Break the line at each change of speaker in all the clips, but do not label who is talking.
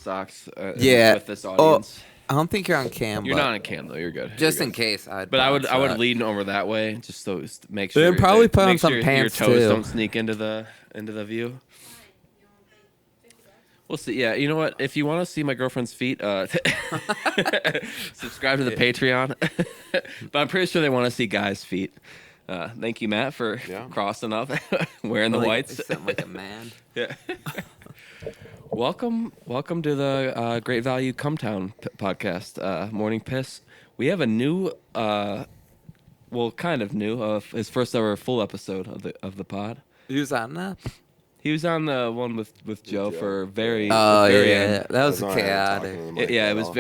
socks.
Yeah.
With this audience.
I don't think you're on cam.
You're
but
not on cam though. You're good.
Just
You're
in
good.
case.
But I would lean over that way just so make sure.
Then probably put on
make
some
sure
pants,
your toes
too.
don't sneak into the view. We'll see. Yeah, you know what? If you want to see my girlfriend's feet, subscribe to the Patreon. But I'm pretty sure they want to see guys' feet. Thank you, Matt, for crossing up, wearing the whites.
Something like a man.
Yeah. Welcome to the Great Value Cumtown podcast, Morning Piss. We have a new, kind of new, his first ever full episode of the pod.
Who's on that?
He was on the one with Joe for very.
Oh
very
yeah,
end.
that was chaotic.
It was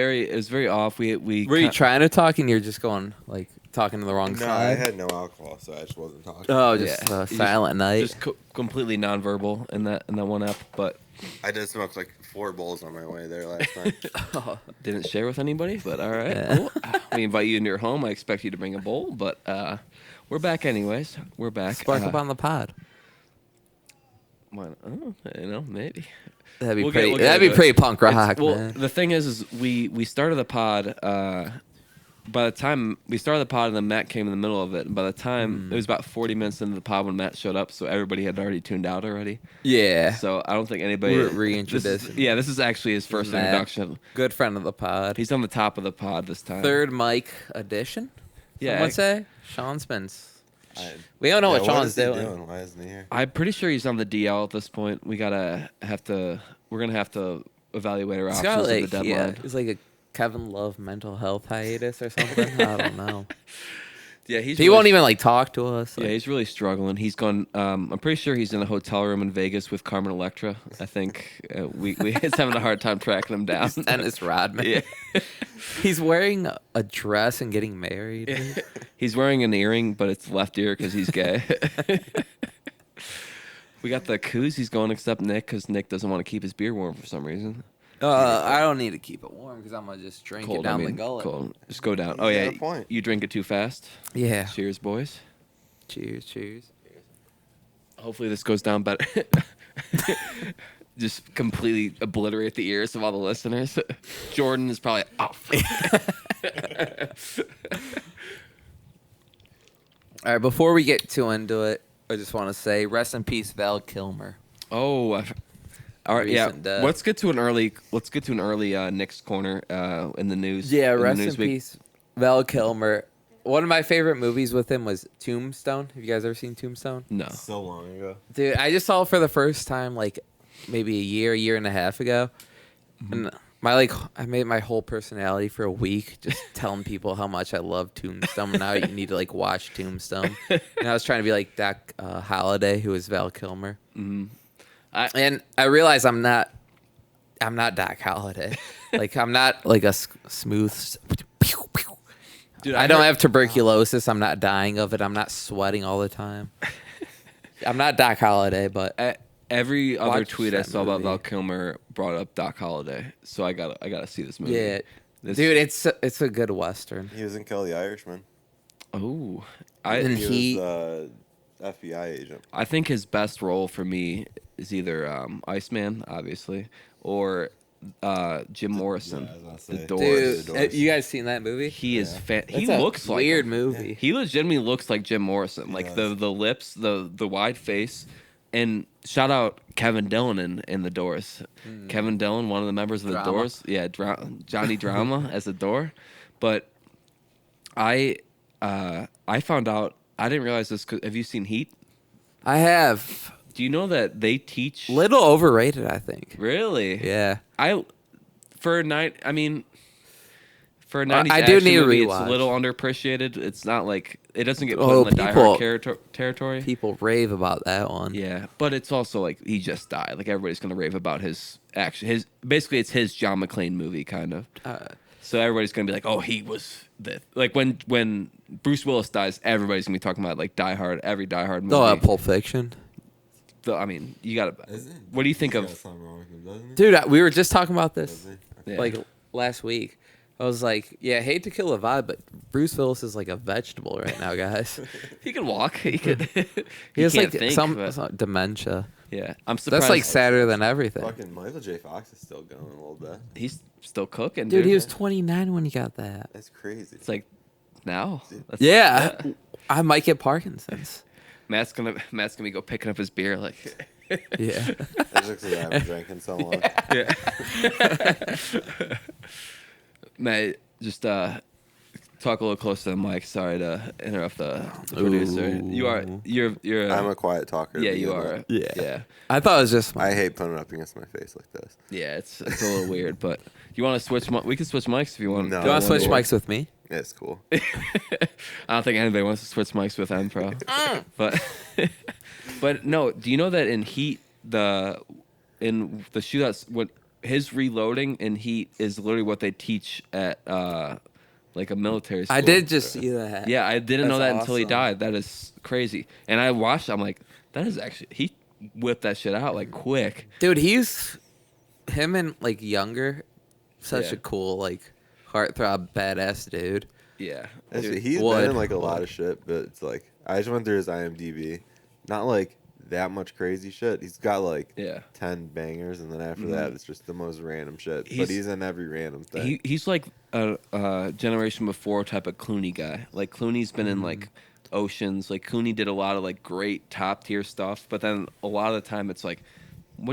very off. We
were you trying to talk and you're just going like talking to the wrong side?
No, I had no alcohol, so I just wasn't talking.
Oh, just silent night.
Just completely nonverbal in that one app, but
I did smoke like 4 bowls on my way there last night.
Didn't share with anybody. But all right,
Yeah.
cool. We invite you into your home. I expect you to bring a bowl, but we're back anyways. We're back.
Spark up on the pod.
Maybe.
That'd be
We'll
pretty.
get
That'd be
into
pretty
it.
punk rock, man.
The thing is we started the pod. By the time we started the pod, and then Matt came in the middle of it. And by the time it was about 40 minutes into the pod when Matt showed up, so everybody had already tuned out already.
Yeah.
So I don't think anybody
Reintroducing.
This is actually his first
Matt.
introduction.
Good friend of the pod.
He's on the top of the pod this time.
Third mic edition.
Yeah,
Someone say Sean Spence.
We
don't know what
What
Sean's
is he
doing.
Why isn't he here?
I'm pretty sure he's on the DL at this point. We're gonna have to evaluate our
He's
options
got
at the
like
deadline.
it's like a Kevin Love mental health hiatus or something. I don't know.
Yeah,
He won't even like talk to us.
Yeah,
Like,
he's really struggling. He's gone. I'm pretty sure he's in a hotel room in Vegas with Carmen Electra. I think he's having a hard time tracking him down.
Dennis Rodman.
Yeah.
He's wearing a dress and getting married.
He's wearing an earring, but it's left ear because he's gay. We got the koozies going, except Nick, because Nick doesn't want to keep his beer warm for some reason.
I don't need to keep it warm because I'm gonna just drink it down the gullet.
Cold. Just go down. Oh
He's
yeah,
got a point.
you drink it too fast.
Yeah.
Cheers, boys.
Cheers. Cheers.
Hopefully this goes down better. Just completely obliterate the ears of all the listeners. Jordan is probably off.
All right. Before we get too into it, I just want to say rest in peace, Val Kilmer.
Oh, all right. Yeah.
Recent death.
Let's get to an early Nick's corner in the news.
Yeah.
the
Rest in
news week.
peace, Val Kilmer. One of my favorite movies with him was Tombstone. Have you guys ever seen Tombstone?
No.
So long ago.
Dude, I just saw it for the first time like maybe a year and a half ago. And I made my whole personality for a week just telling people how much I love Tombstone. Now you need to like watch Tombstone. And I was trying to be like Doc Holliday, who is Val Kilmer.
Mm-hmm.
And I realized I'm not Doc Holliday. Like I'm not like a smooth.
Dude,
I don't have tuberculosis. I'm not dying of it. I'm not sweating all the time. I'm not Doc Holliday, but
every other
Watch
tweet I
that
saw about
movie.
Val Kilmer brought up Doc Holliday. So I gotta see this movie.
yeah,
This-
dude, it's a good western.
He was in Kelly the Irishman.
Oh,
And
He was FBI agent.
I think his best role for me is either Iceman, obviously, or Jim Morrison,
I was gonna
The
say.
Doors.
Dude,
The Doors.
you guys seen that movie?
He is he
That's a
looks like
weird
him.
movie.
He legitimately looks like Jim Morrison, like
does.
the lips, the wide face, and shout out Kevin Dillon in The Doors. Kevin Dillon, one of the members of The
Drama.
Doors, yeah, Johnny Drama as The Door. But I found out, I didn't realize this. Have you seen Heat?
I have.
Do you know that they teach?
Little overrated, I think.
Really?
Yeah.
For a 90s
I do
action
need to
movie, it's
rewatch.
a little underappreciated. It's not like it doesn't get put
Oh,
in the
people-
Die Hard territory.
People rave about that one.
Yeah, but it's also like he just died. Like everybody's gonna rave about his action. Basically it's his John McClane movie kind of. So everybody's gonna be like, oh, he was the like when Bruce Willis dies, everybody's gonna be talking about like Die Hard, every Die Hard movie.
Oh, Pulp Fiction.
I mean, you gotta.
Isn't it?
What do you think
He's
of?
got something wrong with him, doesn't he?
Dude, we were just talking about this
Does he?
Yeah.
like last week. I was like, yeah, I hate to kill the vibe, but Bruce Willis is like a vegetable right now, guys.
He can walk. He could.
He has
can't
like
think,
some
but-
dementia.
Yeah, I'm surprised.
That's like sadder than everything.
Fucking Michael J. Fox is still going a little bit.
He's still cooking,
Dude, he was 29 when he got that.
That's crazy.
It's like now. That's,
Yeah, I might get Parkinson's.
Matt's gonna be go picking up his beer like.
Yeah.
That's just 'cause I haven't drinking so long.
Yeah. Matt, just talk a little closer to the mic. Sorry to interrupt the producer. You're.
I'm a quiet talker.
Yeah,
to
you
begin
are.
with.
Yeah.
Yeah.
I thought it was just.
I hate putting it up against my face like this.
Yeah, it's a little weird, but you want to switch? We can switch mics if you want.
No.
You want to switch
Yeah.
mics with me?
Yeah, it's cool.
I don't think anybody wants to switch mics with M Pro, but but no. Do you know that in Heat in the shootouts, what his reloading in Heat is literally what they teach at like a military school.
I did just see that.
Yeah, I didn't know
That's
that until he
awesome.
died. That is crazy. And I watched. I'm like, that is actually he whipped that shit out like quick.
Dude, him and like younger, such
Yeah.
a cool like heartthrob badass dude.
Yeah,
Actually,
dude.
he's
would.
been in like a lot of shit, but it's like I just went through his IMDb. Not like that much crazy shit. He's got like
Yeah.
10 bangers, and then after that, it's just the most random shit.
He's-
But he's in every random thing.
He's like a generation before type of Clooney guy. Like Clooney's been in like Oceans. Like Clooney did a lot of like great top tier stuff, but then a lot of the time it's like, why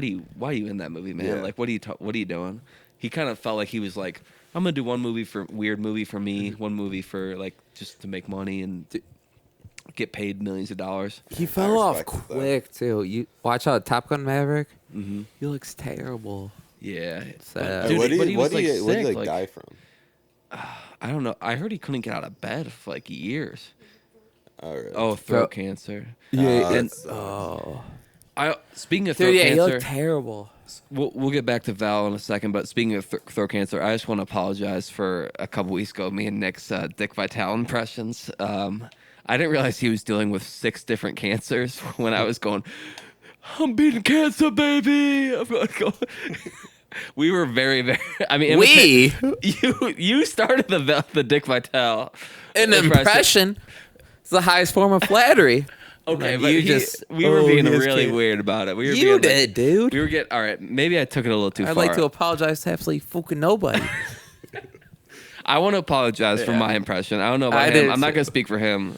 are you in that movie, man?
Yeah.
Like what are you doing? He kind of felt like he was like, I'm gonna do one weird movie for me, one movie for like just to make money and get paid millions of dollars.
He fell off
respect that.
quick too. You watch out Top Gun Maverick.
Mm-hmm.
He looks terrible.
Yeah,
Sad.
But, dude,
what
but
did
he
he,
was
what did
like
he, what did he
sick.
like,
Like,
die from?
I don't know. I heard he couldn't get out of bed for like years.
Oh, really?
Oh, throat cancer.
Yeah.
and
Oh.
Speaking of throat
Dude, yeah, he
cancer,
looked terrible.
we'll get back to Val in a second. But speaking of throat cancer, I just want to apologize for a couple weeks ago. Me and Nick's Dick Vitale impressions. I didn't realize he was dealing with 6 different cancers when I was going, I'm beating cancer, baby. I'm like, we were very, very. I mean, you started the Dick Vitale
An impression. It's the highest form of flattery.
Okay,
And
but we were being really weird about it. We were
You
being,
did, dude.
We were getting all right. Maybe I took it a little too
I'd
far.
like to apologize to absolutely fucking nobody.
I want to apologize for my impression. I don't know about
I
him.
did
I'm not
too.
going to speak for him.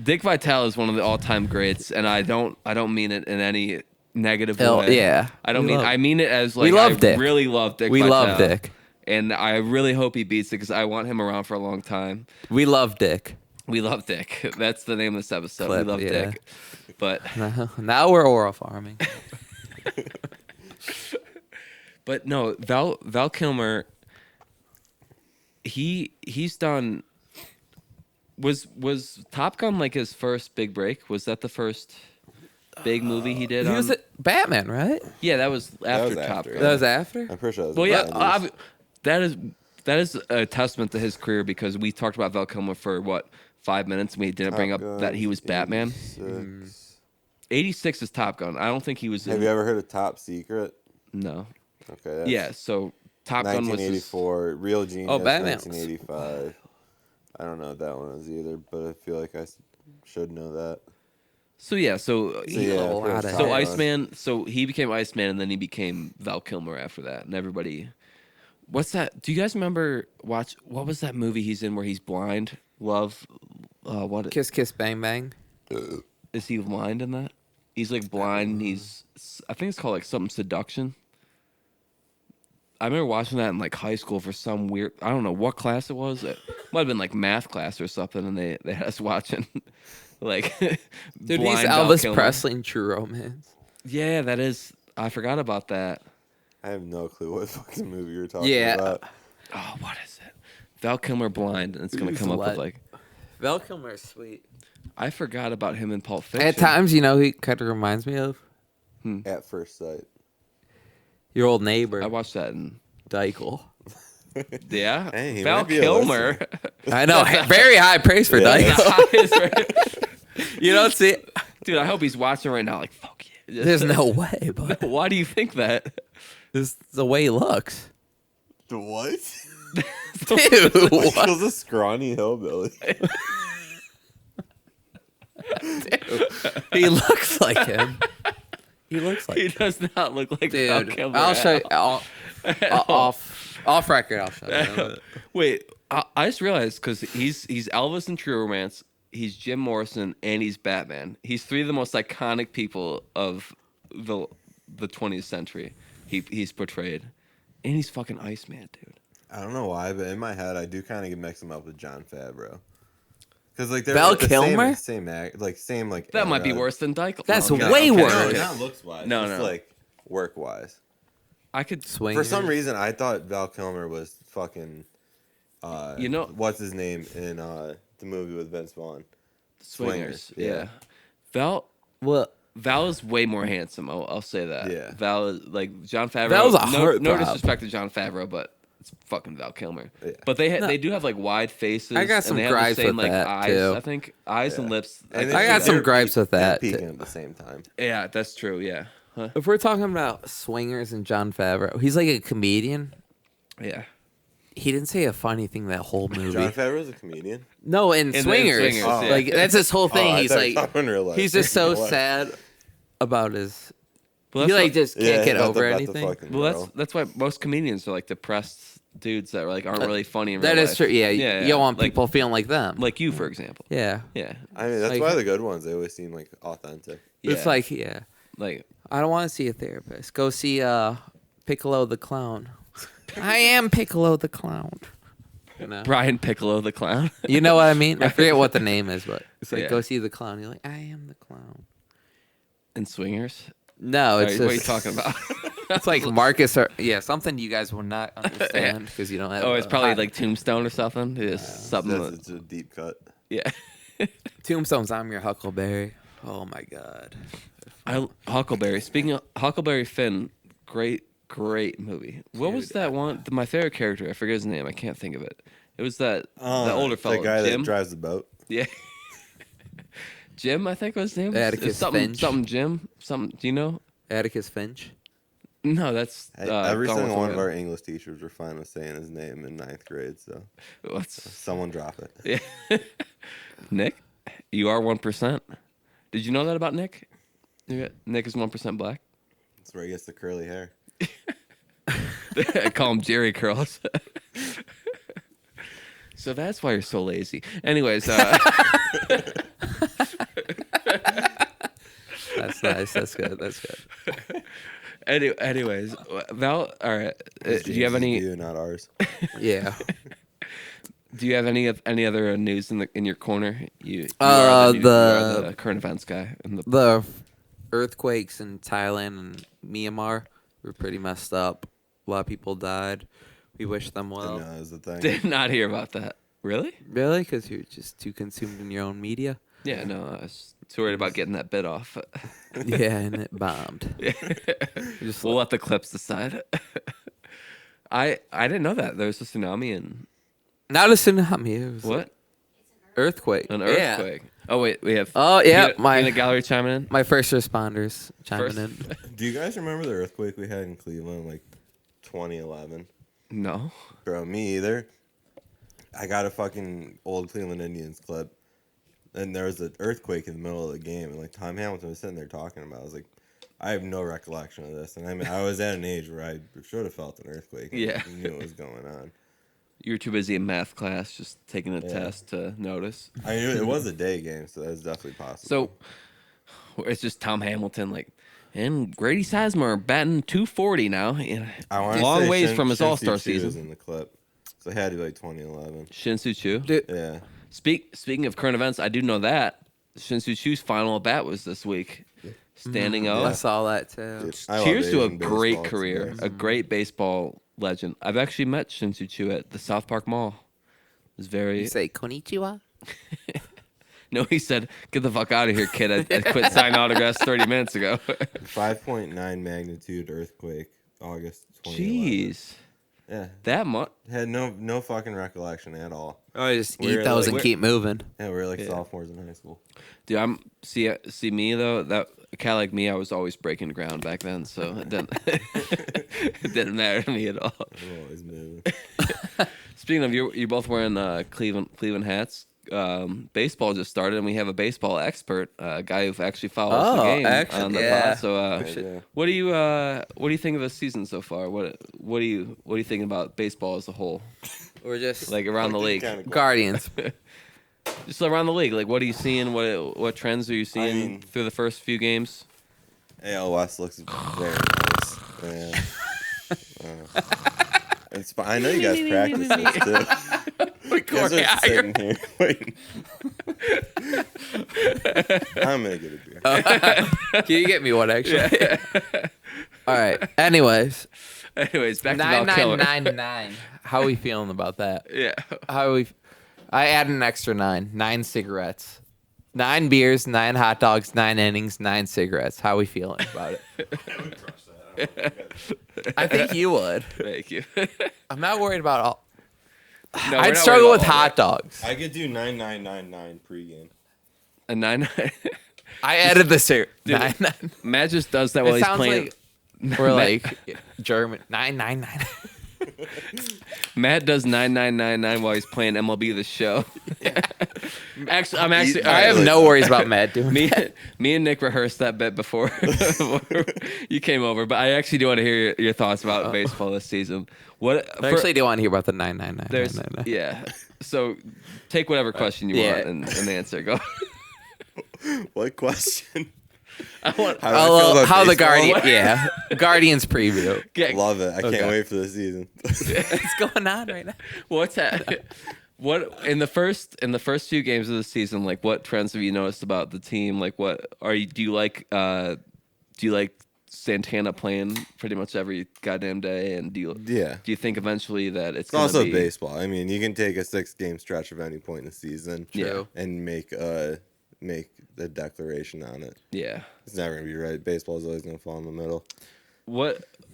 Dick Vitale is one of the all-time greats, and I don't mean it in any negative way.
Yeah.
I mean it as like
love
I
Dick.
really love Dick.
We
Vitale,
love Dick.
and I really hope he beats it because I want him around for a long time.
We love Dick.
We love Dick. That's the name of this episode.
Clip,
we love
yeah.
Dick. But
Now we're oral farming.
But no, Val Kilmer. He's done. Was Top Gun like his first big break? Was that the first big movie he did?
He was Batman, right?
Yeah, that was after
was
Top
after,
Gun.
That was after?
I'm pretty sure. That was
Well,
the
yeah,
90s.
that is a testament to his career because we talked about Val Kilmer for what 5 minutes and we didn't bring
Top
up that he was
Gun,
Batman.
86.
86 is Top Gun. I don't think he was.
Have you ever heard of Top Secret?
No.
Okay. That's
Yeah. So Top Gun was.
1984. Real Genius.
Oh, Batman was-
1985. I don't know what that one is either, but I feel like I should know that.
So yeah.
So yeah,
a lot of
Top
So
Gun.
Iceman, so he became Iceman, and then he became Val Kilmer after that, and everybody. What's that? Do you guys remember? What was that movie he's in where he's blind? Love, what
Kiss, kiss, bang, bang.
is he blind in that? He's like blind. I think it's called like something seduction. I remember watching that in like high school for some weird. I don't know what class it was. It might have been like math class or something, and they had us watching like.
Dude,
blind
he's
Val
Elvis
Kilmer.
Presley in True Romance.
Yeah, that is. I forgot about that.
I have no clue what fucking movie you're talking
Yeah.
about.
Oh, what is it? Val Kilmer blind, and it's gonna
He's
come up with
lit.
like.
Val Kilmer is sweet.
I forgot about him in Pulp Fiction.
At times, he kind of reminds me of
At First Sight.
your old neighbor,
I watched that in.
Dykel.
Yeah,
Hey, he
Val
might be a
Kilmer.
I know, very high praise for
Yeah.
Dykel. You don't see it?
Dude, I hope he's watching right now. Like, fuck yeah.
There's no way, but
Why do you think that?
this is the way he looks.
The what?
Dude,
He
what?
was a scrawny hillbilly.
He looks like him. He looks like
He does not look like Val
dude.
Kilmer.
I'll show you.
all.
Off record. I'll show you.
Wait, I just realized because he's Elvis in True Romance, he's Jim Morrison, and he's Batman. He's three of the most iconic people of the 20th century. He's portrayed, and he's fucking Iceman, dude.
I don't know why, but in my head, I do kind of mix him up with Jon Favreau. Because like they're
Val
like the
Kilmer?
same act, like same like.
That might be
era.
worse than Dyke.
That's
okay,
way
okay,
worse.
No,
okay.
not looks wise.
No,
just
no.
like work wise.
I could
Swing.
For some reason, I thought Val Kilmer was fucking.
You know-
what's his name in the movie with Vince Vaughn?
Swingers.
Swingers, yeah.
Val is way more handsome. I'll say that.
Yeah.
Val is like Jon Favreau.
Val's a
no
heartthrob.
disrespect to Jon Favreau, but it's fucking Val Kilmer.
Yeah.
But they do have like wide faces.
I got some
and they have
gripes
the same,
with
like,
that,
eyes.
too.
I think eyes and
Yeah.
lips.
And
I got some gripes with
they're
that,
peaking
too.
at the same time.
Yeah, that's true. Yeah. Huh?
If we're talking about Swingers and Jon Favreau, he's like a comedian.
Yeah.
He didn't say a funny thing that whole movie.
John Favreau's a comedian.
No, in Swingers.
Swingers,
yeah.
Like that's his whole thing.
I
He's
thought
like
you were talking in real life.
he's just so
What?
sad about his.
Well,
He
that's
like
why-
just can't get
about
over
about
anything.
fucking
Well,
girl.
that's why most comedians are like depressed dudes that like aren't really funny in real
That is
life.
true. Yeah,
yeah,
you don't want
like,
people feeling like them.
like you, for example.
yeah.
Yeah.
I mean, that's
like-
why the good ones, they always seem like authentic.
Yeah.
It's like
like
I don't want to see a therapist. Go see Piccolo the Clown. I am Piccolo the Clown. You know?
Brian Piccolo the clown.
You know what I mean? I forget what the name is, but it's like
Yeah.
go see the clown. You're like, I am the clown.
And Swingers.
No, it's
What are you
just
talking about?
It's like Marcus or something you guys will not understand because you don't have.
Oh, it's
a
probably
high-
like Tombstone or something. It's something.
It's a deep cut.
Yeah.
Tombstone's. I'm your Huckleberry. Oh my god.
Huckleberry. Speaking of Huckleberry Finn, great movie. What was
Dude,
that one? My favorite character. I forget his name. I can't think of it. It was the older fellow.
The guy
Jim.
that drives the boat.
Yeah. Jim, I think was his name.
Atticus
something,
Finch.
something Jim. Something. Do you know?
Atticus Finch.
No, that's
Every
Gone with
single
the
one of
Wind.
our English teachers were fine with saying his name in 9th grade. So
What's
someone drop it.
yeah. Nick, you are 1%. Did you know that about Nick? Nick is 1% black.
That's where he gets the curly hair.
I call him Jerry Curls. So that's why you're so lazy. Anyways,
That's nice. That's good. That's good.
anyways, Val. All right. Do you have any?
You, not ours.
Yeah.
Do you have any other news in your corner? You
Uh,
are you are
the-
the current events guy.
The earthquakes in Thailand and Myanmar were pretty messed up. A lot of people died. We wish them well.
Didn't know that was the thing.
Did not hear about that. Really?
Really? Because you're just too consumed in your own media.
Yeah. No, I was too worried about getting that bit off.
Yeah, and it bombed. Just
We'll let the clips decide. I didn't know that there was a tsunami and
not a tsunami. It was
what?
earthquake.
An
Yeah.
earthquake. Oh wait, we have.
Oh yeah,
you in the
my
gallery chiming in.
my first responders chiming
First-
in.
Do you guys remember the earthquake we had in Cleveland, like 2011?
No.
Bro, me either. I got a fucking old Cleveland Indians clip, and there was an earthquake in the middle of the game, and like Tom Hamilton was sitting there talking about it. I was like, I have no recollection of this, and I mean, I was at an age where I should have felt an earthquake. And
Yeah.
knew what was going on.
You were too busy in math class, just taking a
Yeah.
test to notice.
I knew it was a day game, so that was definitely possible.
So it's just Tom Hamilton, like, and Grady Sizemore batting 240 now. Yeah.
I wanna
Long
say
ways
Shin-
from his
Shin
All-Star
Soo Choo was
season.
in the clip, so it had to be like 2011.
Shin-Soo Choo.
Dude,
Yeah.
Speaking of current events, I do know that Shin-Soo Choo's final at bat was this week. Standing
I
up.
saw that too.
Dude, I love
Cheers to a
Asian
great
baseball, it's
career,
amazing.
a great baseball legend. I've actually met Shin-Soo Choo at the South Park Mall. It was very.
You say konnichiwa?
No, he said, "Get the fuck out of here, kid! I quit signing autographs 30 minutes ago."
5.9 magnitude earthquake, August 2011.
Jeez,
Yeah.
that much.
Had no fucking recollection at all.
Oh, just
We're
eat those
like-
and keep moving.
Yeah, we were like
Yeah.
sophomores in high school.
Dude, see me though. That a cat like me, I was always breaking ground back then, so it didn't it didn't matter to me at all.
I'm always moving.
Speaking of, you're both wearing Cleveland hats. Baseball just started, and we have a baseball expert, a guy who actually follows the game on the pod. So, what do you think of the season so far? What are you thinking about baseball as a whole?
We're just
Like around the league,
Guardians.
just around the league. Like, what are you seeing? What trends are you seeing through the first few games?
AL West looks very nice. I know you guys practice this too. You guys are sitting here waiting. I'm gonna get a beer.
Can you get me one actually? All right. Anyways,
back to Val Kilmer.
9999. How are we feeling about that?
Yeah.
How are we? I add an extra 9. 9 cigarettes, 9 beers, 9 hot dogs, 9 innings, 9 cigarettes. How are we feeling about it? I think you would.
Thank you.
I'm not worried about all.
No,
I'd struggle with hot dogs.
I could do 9999 pregame.
A 9.
I added the cigarette. 9.
Matt just does that while
It
he's
sounds
playing.
like we're like German. 999.
Matt does 9999 while he's playing MLB The Show. Actually,
I have no worries about Matt doing that.
Me and Nick rehearsed that bit before you came over, but I actually do want to hear your thoughts about baseball this season.
I actually do want to hear about the 999.
Yeah. So take whatever question you want and answer. Go.
What question?
I want
how the Guardians preview.
Love it. I can't wait for the season.
What's going on right now?
What's that? What in the first few games of the season? Like, what trends have you noticed about the team? Like, do you like Santana playing pretty much every goddamn day? And do you think eventually that it's gonna
also
be
baseball? I mean, you can take a 6-game stretch of any point in the season, and make the declaration on it.
Yeah,
it's never gonna be right. Baseball is always gonna fall in the middle.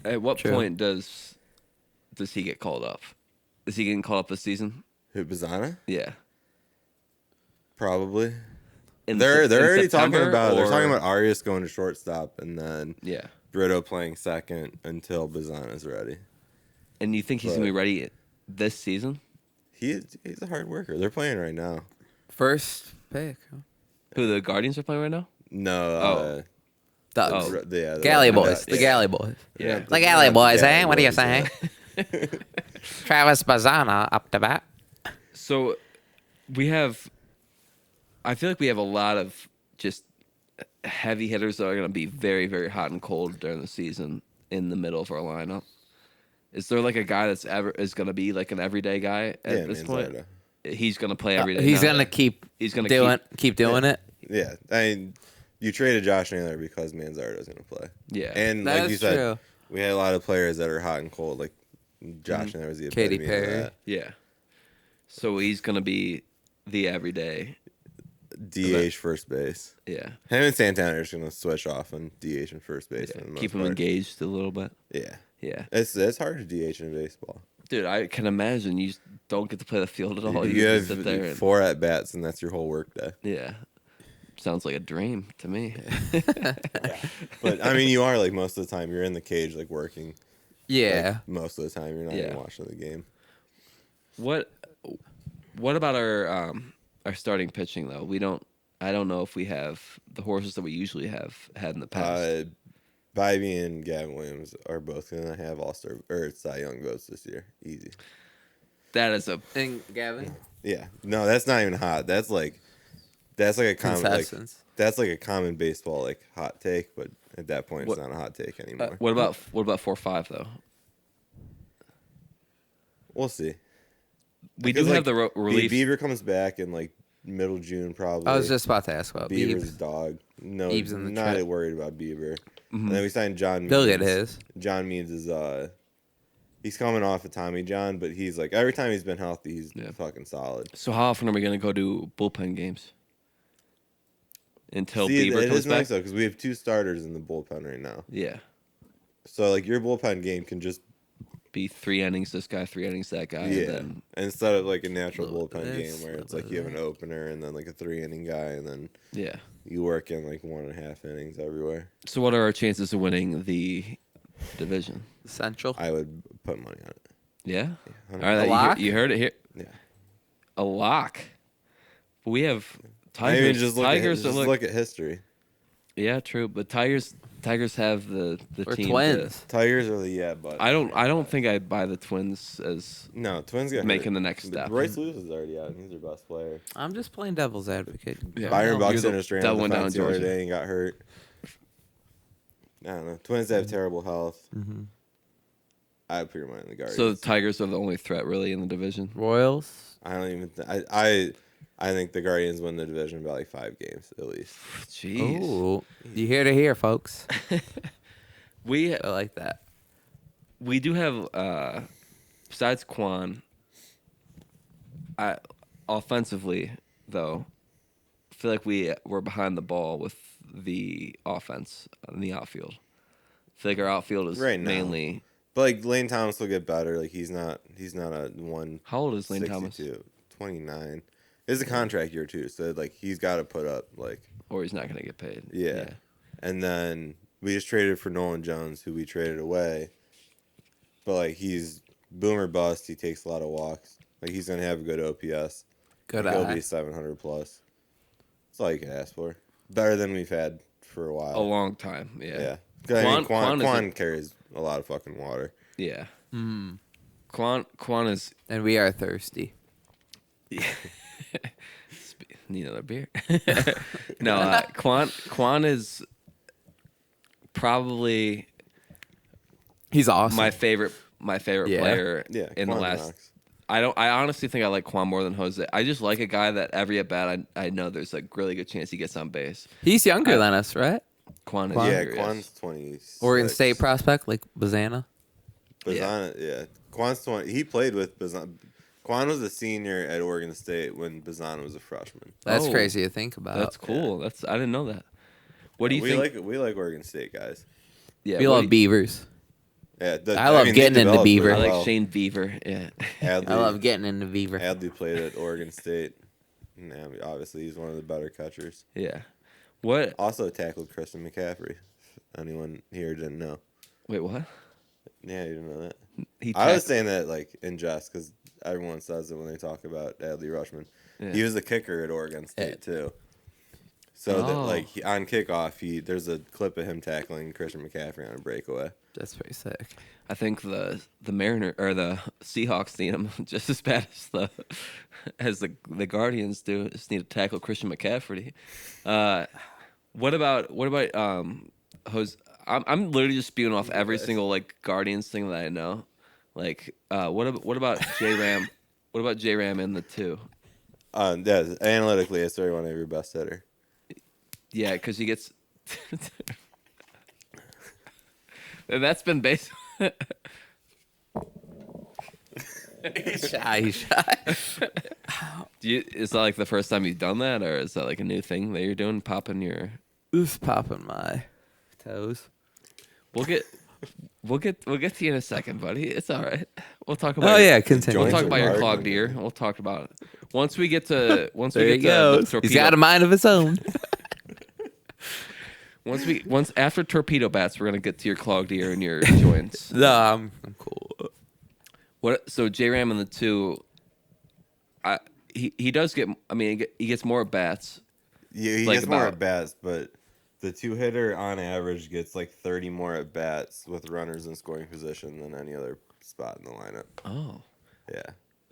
At what point does he get called up? Is he getting called up this season?
Who, Bazzana?
Yeah,
probably. They're already talking about they're talking about Arias going to shortstop and then Brito playing second until Bazzana's ready.
And you think he's gonna be ready this season?
He's a hard worker. They're playing right now.
First pick.
Who, the Guardians are playing right now?
No.
The Galley boys. The Galley boys.
Yeah.
The Galley boys, eh? What are you saying? Travis Bazzana up to bat.
So I feel like we have a lot of just heavy hitters that are going to be very, very hot and cold during the season in the middle of our lineup. Is there like a guy is going to be like an everyday guy at this point? He's going to play every day.
He's going to keep doing it.
Yeah. I mean, you traded Josh Naylor because Manzardo's going to play.
Yeah.
And
that
like you said,
true.
We had a lot of players that are hot and cold. Like Josh Naylor was the
Katy
epitome of
Perry.
that.
Yeah. So he's going to be the everyday
DH first base.
Yeah.
Him and Santana are just going to switch off on DH and first base.
Yeah. Keep him engaged a little bit.
Yeah.
Yeah.
It's hard to DH in baseball.
Dude, I can imagine you just don't get to play the field at all.
You have
sit there
4 at-bats, and that's your whole work day.
Yeah. Sounds like a dream to me.
But, I mean, you are, like, most of the time, you're in the cage, like, working.
Yeah.
Like, most of the time, you're not even watching the game.
What about our starting pitching, though? I don't know if we have the horses that we usually have had in the past.
Bybee and Gavin Williams are both going to have All-Star or Cy Young votes this year. Easy.
That is
And Gavin?
Yeah. No, that's not even hot. That's like a common that's like a common baseball like hot take, but at that point it's not a hot take anymore.
What about 4-5 though?
We'll see.
We do have the relief.
Bieber comes back in like middle June probably.
I was just about to ask about
Bieber's a dog. No, not worried about Bieber.
Mm-hmm.
And then we signed John Means.
He'll get his.
John Means is he's coming off of Tommy John, but he's like every time he's been healthy, he's fucking solid.
So how often are we gonna go do bullpen games? Until Bieber
it
comes
is
back?
nice though because we have 2 starters in the bullpen right now.
Yeah.
So like your bullpen game can just
be 3 innings this guy, 3 innings that guy.
Yeah.
And then
instead of like a natural bullpen game where it's like you have an opener and then like a 3-inning guy and then you work in like 1.5 innings everywhere.
So what are our chances of winning the division?
Central.
I would put money on it.
Yeah?
Yeah.
All right,
lock?
you heard it here.
Yeah.
A lock. We have
I
Tigers.
mean, just
Tigers
look at history.
Yeah, true. But Tigers have the
We're
team.
twins.
Tigers are the but
I don't think I'd buy the Twins as
No, Twins got
making
hurt.
the next step.
Royce Lewis is already out, and he's their best player.
I'm just playing devil's advocate.
Yeah.
Byron
No, you're
Buxton
the
just ran
devil
on
went
the
down
defense the other
Georgia.
day and got hurt. I don't know. Twins have terrible health.
Mm-hmm.
I would put your money in the Guardians.
So the Tigers are the only threat really in the division.
Royals.
I don't even. I think the Guardians win the division by like 5 games at least.
Jeez.
Ooh, you hear to hear, folks.
We
I like that.
we do have besides Kwan. Offensively though, I feel like we're behind the ball with the offense in the outfield. I feel like our outfield is
Right now.
mainly.
But like Lane Thomas will get better. Like he's not a 1.
How old is Lane Thomas?
29. It's a contract year too, so like he's got to put up like.
Or he's not going to get paid.
Yeah. And then we just traded for Nolan Jones, who we traded away. But like he's boomer bust. He takes a lot of walks. Like he's gonna have a good OPS.
Good
He'll
eye.
be 700 plus. That's all you can ask for. Better than we've had for a while.
A long time.
Yeah.
Yeah.
I mean, Kwan
Kwan
carries a lot of fucking water.
Yeah.
Mm.
Kwan is.
And we are thirsty.
Need another beer. No, Kwan is probably
He's awesome.
my favorite
Yeah.
player
Yeah.
in
Kwan
the last.
knocks.
I honestly think I like Kwan more than Jose. I just like a guy that every at bat I know there's a really good chance he gets on base.
He's younger than us, right?
Kwan is
Yeah,
younger, yes.
Kwan's 26.
Oregon State prospect like Bazana.
Bazana, yeah. Kwan's 20. He played with Bazana. Kwan was a senior at Oregon State when Bazana was a freshman.
That's
Oh,
crazy to think about.
That's cool. I didn't know that. What do you think?
We like Oregon State guys.
Yeah,
We
what
love
do you-
Beavers.
Yeah,
I love
they
getting into
developed
Beaver.
I
really
like
well.
Shane Beaver. Yeah.
Adley,
I love getting into Beaver.
Adley played at Oregon State. And obviously, he's one of the better catchers.
Yeah. What?
Also tackled Christian McCaffrey. If anyone here didn't know.
Wait, what?
Yeah, you didn't know that.
He
I was
tackled-
saying that like in jest because everyone says it when they talk about Adley Rushman.
Yeah.
He was a kicker at Oregon State too. So that
Oh.
like on kickoff, there's a clip of him tackling Christian McCaffrey on a breakaway.
That's pretty sick.
I think the Mariner or the Seahawks need him just as bad as the Guardians do. Just need to tackle Christian McCaffrey. What about Jose? I'm literally just spewing off every single like Guardians thing that I know. Like what about J Ram? What about J Ram in the 2?
Yeah, analytically, it's already one of your best hitter.
Yeah, because he gets. And that's been based.
He's shy. He's shy.
Is that like the first time you've done that, or is that like a new thing that you're doing? Popping your.
Who's popping my toes?
We'll get to you in a second, buddy. It's all right. We'll talk about.
Oh yeah, continue.
We'll
Joints
talk
are
about your
hard.
clogged ear. We'll talk about it once we get to
There
we
he
get to
goes.
the torpedo.
He's got a mind of his own.
Once after torpedo bats, we're gonna get to your clogged ear and your joints.
No, I'm cool.
What? So J Ram in the 2. He does get. I mean, he gets more at bats.
Yeah, he
Like
gets more
about-
at bats, but the 2-hitter on average gets like 30 more at bats with runners in scoring position than any other spot in the lineup.
Oh,
Yeah.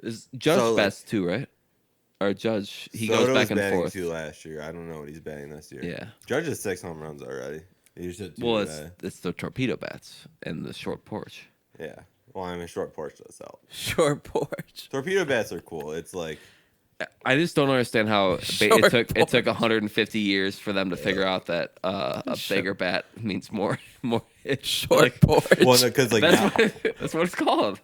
is Judge
So, like-
bats too, right? Or Judge, he
Soto
goes back
was
and
batting
forth.
2 last year. I don't know what he's batting this year.
Yeah.
Judge has 6 home runs already. He just hit 2
Well,
today.
it's the torpedo bats and the short porch.
Yeah. Well, I mean, short porch does help.
Short porch.
Torpedo bats are cool. It's like
I just don't understand how
Short
it took 150 years for them to figure out that a bigger bat means more
Short
like,
porch.
well, because like now,
that's what it's called.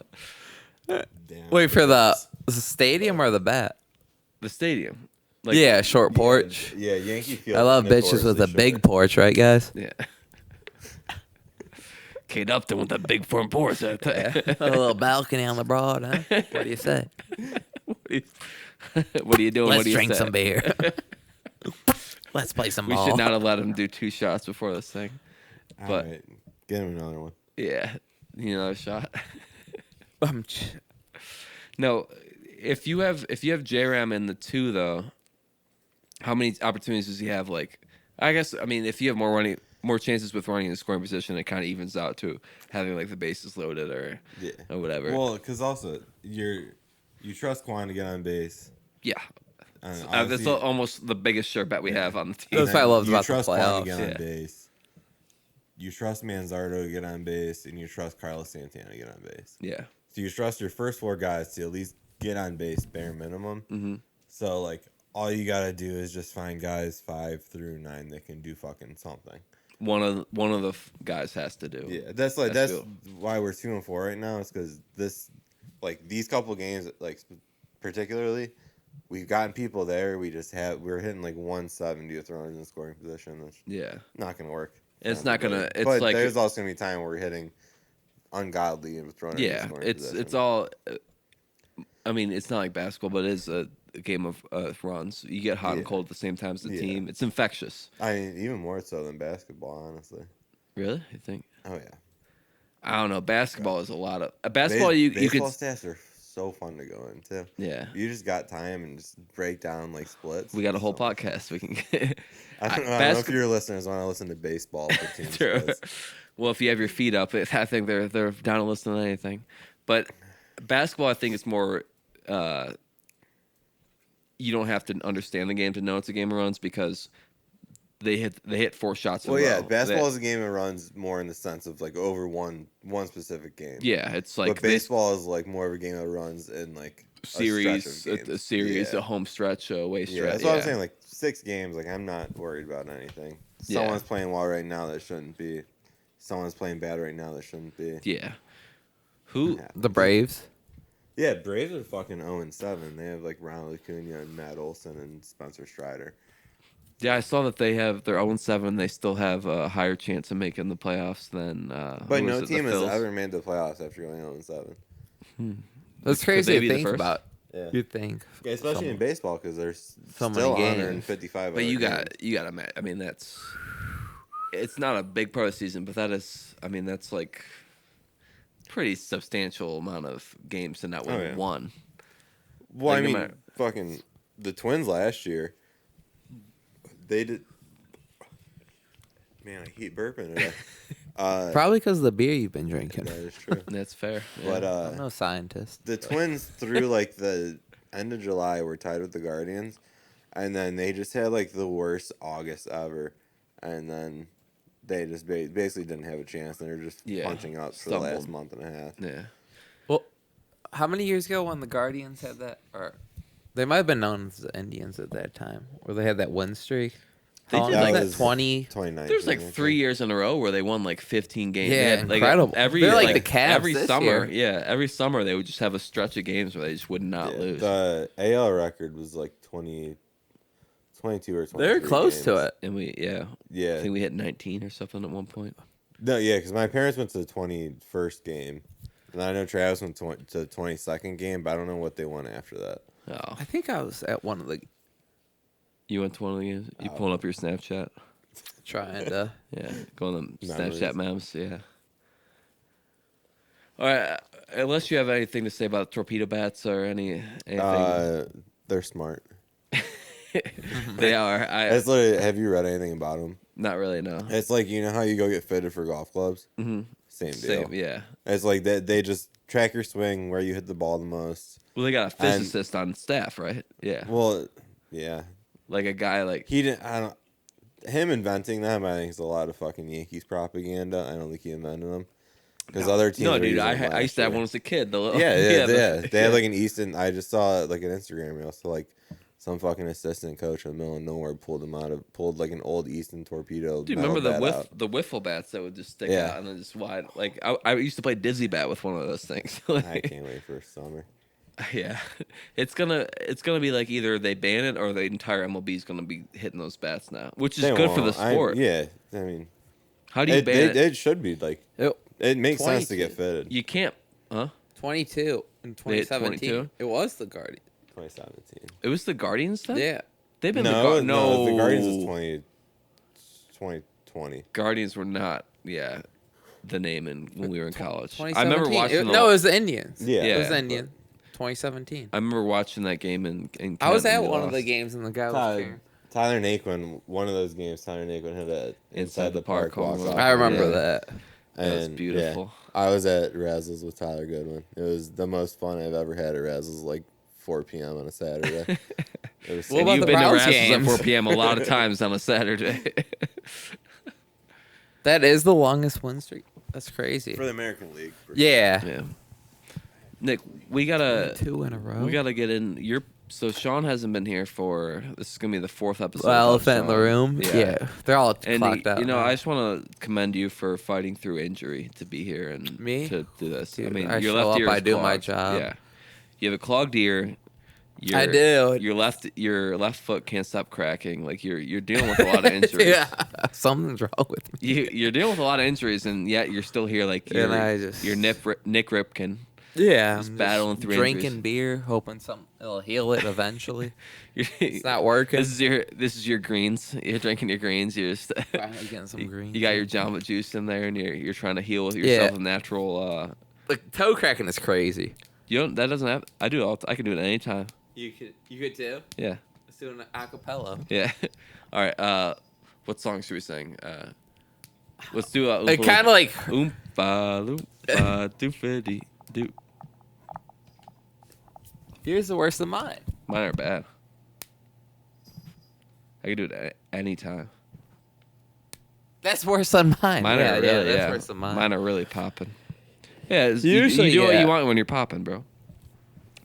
damn,
Wait for the stadium or the bat?
The stadium. Like,
Yeah, short porch.
Yeah, Yankee Field.
I love bitches with a big porch, right, guys?
Yeah. Kate Upton with that big front porch. I tell you.
A little balcony on the broad, huh? What do you say?
What are you doing?
Let's
What do you
drink
say?
some beer. Let's play some
We
ball.
should not have let him do 2 shots before this thing.
All
but-
right, get him another one.
Yeah, you know, a shot. No, if you have J-Ram in the 2 though, how many opportunities does he have? Like, I guess if you have more chances with running in the scoring position, it kind of evens out to having like the bases loaded or whatever.
Well, because also you trust Kwan to get on base.
Yeah. That's almost the biggest sure bet we have on the team.
That's what I loved about the
playoffs. You trust Kwan to get on base. You trust Manzardo to get on base, and you trust Carlos Santana to get on base.
Yeah.
So you trust your first 4 guys to at least get on base, bare minimum.
Mm-hmm.
So like all you gotta do is just find guys 5 through 9 that can do fucking something.
One of the guys has to do.
Yeah, that's why we're 2-4 right now. Is because these couple games, like particularly, we've gotten people there. We're hitting like 170 with runners in scoring position. That's not gonna work.
It's not gonna. It's
but
like
there's also gonna be time where we're hitting ungodly with runners.
Yeah,
in scoring position.
it's all. It's not like basketball, but it is a game of runs. You get hot and cold at the same time as the team. It's infectious.
Even more so than basketball, honestly.
Really? You think?
Oh yeah.
I don't know. Basketball is a lot of basketball. Baseball
stats are so fun to go into.
Yeah.
You just got time and just break down like splits.
We got a whole podcast we can get.
I don't know if your listeners want to listen to baseball for team splits.
Well, if you have your feet up, I think they're down to listen to anything. But basketball, I think it's more. You don't have to understand the game to know it's a game of runs because they hit 4 shots.
Well, yeah, basketball is a game of runs more in the sense of like over one specific game.
Yeah, it's like.
But baseball is like more of a game of runs in like
a series, a home stretch, a away stretch.
Yeah, that's what I'm saying. Like 6 games, like I'm not worried about anything. Someone's playing well right now that shouldn't be. Someone's playing bad right now that shouldn't be.
Yeah. Who?
The Braves.
Yeah, Braves are fucking 0-7. They have like Ronald Acuna and Matt Olson and Spencer Strider.
Yeah, I saw that they have their 0-7. They still have a higher chance of making the playoffs than.
But no team has ever made the playoffs after going 0-7.
That's crazy to think about.
Yeah.
You think,
especially in baseball, because there's
so
still
many
155.
But you got that's. It's not a big part of the season, but that's like pretty substantial amount of games to not win one.
Well, like, fucking the Twins last year, they did. Man, I keep burping today.
Probably because of the beer you've been drinking.
That is true.
That's fair.
Yeah. But
I'm no scientist.
The Twins through like the end of July were tied with the Guardians, and then they just had like the worst August ever, and then they just basically didn't have a chance. They were just punching up for the last month and a half.
Yeah.
Well, how many years ago when the Guardians had that, or they might have been known as the Indians at that time, where they had that win streak?
They did
like
that
2019.
There's like 3 years in a row where they won like 15 games.
Yeah,
like
incredible. They're like the Cavs
every
this
summer.
year.
Yeah, every summer they would just have a stretch of games where they just would not lose.
The AL record was like 22 or 23.
They're close
games.
to it.
And I think we hit 19 or something at one point.
No, yeah, because my parents went to the 21st game, and I know Travis went to the 22nd game, but I don't know what they won after that.
Oh,
I think I was at one of the.
You went to one of the games? You pulling up your Snapchat?
Trying to.
Yeah, going on Snapchat memes. Yeah. All right. Unless you have anything to say about torpedo bats or anything.
They're smart.
They are.
It's literally, have you read anything about them?
Not really, no.
It's like, you know how you go get fitted for golf clubs?
Mm-hmm.
Same deal.
Yeah.
It's like they just track your swing, where you hit the ball the most.
Well, they got a physicist on staff, right? Yeah.
Well, yeah.
Like a guy like...
He didn't... Him inventing them, I think, is a lot of fucking Yankees propaganda. I don't think he invented them. Because other teams...
No, dude, I used to have one as a kid.
Yeah. They had like an Easton... I just saw like an Instagram reel. So like some fucking assistant coach in the middle of nowhere pulled like an old Easton torpedo.
Dude, remember the wiffle bats that would just stick out and then just wide? Like I used to play dizzy bat with one of those things.
I can't wait for summer.
Yeah, it's gonna be like either they ban it or the entire MLB is gonna be hitting those bats now, which is good for the sport.
I mean,
how do you ban it?
It should be like it makes sense to get fitted.
You can't, huh?
22 in 2017. It was the Guardians.
2017.
It was the Guardians then?
Yeah.
They've been
no, the Guardians is 2020.
Guardians were not, the name when we were in college. I
2017.
remember watching
it was the Indians.
Yeah.
It was the Indians. 2017.
I remember watching that game in
I was
Canton,
at
we
one of the
lost.
games, and the guy was
Tyler,
cheering.
Tyler Naquin, one of those games, Tyler Naquin hit a inside the park walk off.
I remember
Yeah.
that.
That was
And,
beautiful.
Yeah, I was at Razzles with Tyler Goodwin. It was the most fun I've ever had at Razzles, like 4 p.m. on a Saturday. It was
What
And
about
you've
the
been to
Browns
Razzles
games?
at 4 p.m. a lot of times on a Saturday.
That is the longest win streak. That's crazy.
for the American League.
Yeah.
Yeah. Nick, we gotta
2 in a row.
we gotta get in. So Sean hasn't been here for. This is gonna be the 4th episode.
Well,
without
elephant in the
Sean.
room. Yeah. They're all
And
clocked out.
you know,
now.
I just want to commend you for fighting through injury to be here and
Me?
to do this.
Dude,
I mean,
I
your
show
left
up,
ear is
I do my
clogged.
job.
Yeah, you have a clogged ear.
I do.
Your left foot can't stop cracking. Like you're dealing with a lot of injuries.
Yeah. Something's wrong with me.
You're dealing with a lot of injuries, and yet you're still here. Like
And I just-
you're Nick Ripken.
Yeah.
Just battling through
drinking
injuries.
beer, hoping something it'll heal it eventually.
It's
It's not working.
This is your greens. You're drinking your greens. You're just
Finally getting some green.
You got your Jamba Juice in there, and you're trying to heal with yourself
Yeah.
a natural.
Like toe cracking is crazy.
You don't. That doesn't have. I do it all. I can do it anytime.
You could too.
Yeah.
Let's do an acapella.
Yeah. All right. What song should we sing? Let's do a.
It kind of like
Oompa loompa doofity doo.
yours is worse than mine.
Mine are bad. I can do it anytime.
That's worse than mine.
Mine
yeah,
are really.
that's
Yeah.
worse than mine.
Mine are really popping. Yeah.
Usually,
you do what
yeah.
you want when you're popping, bro.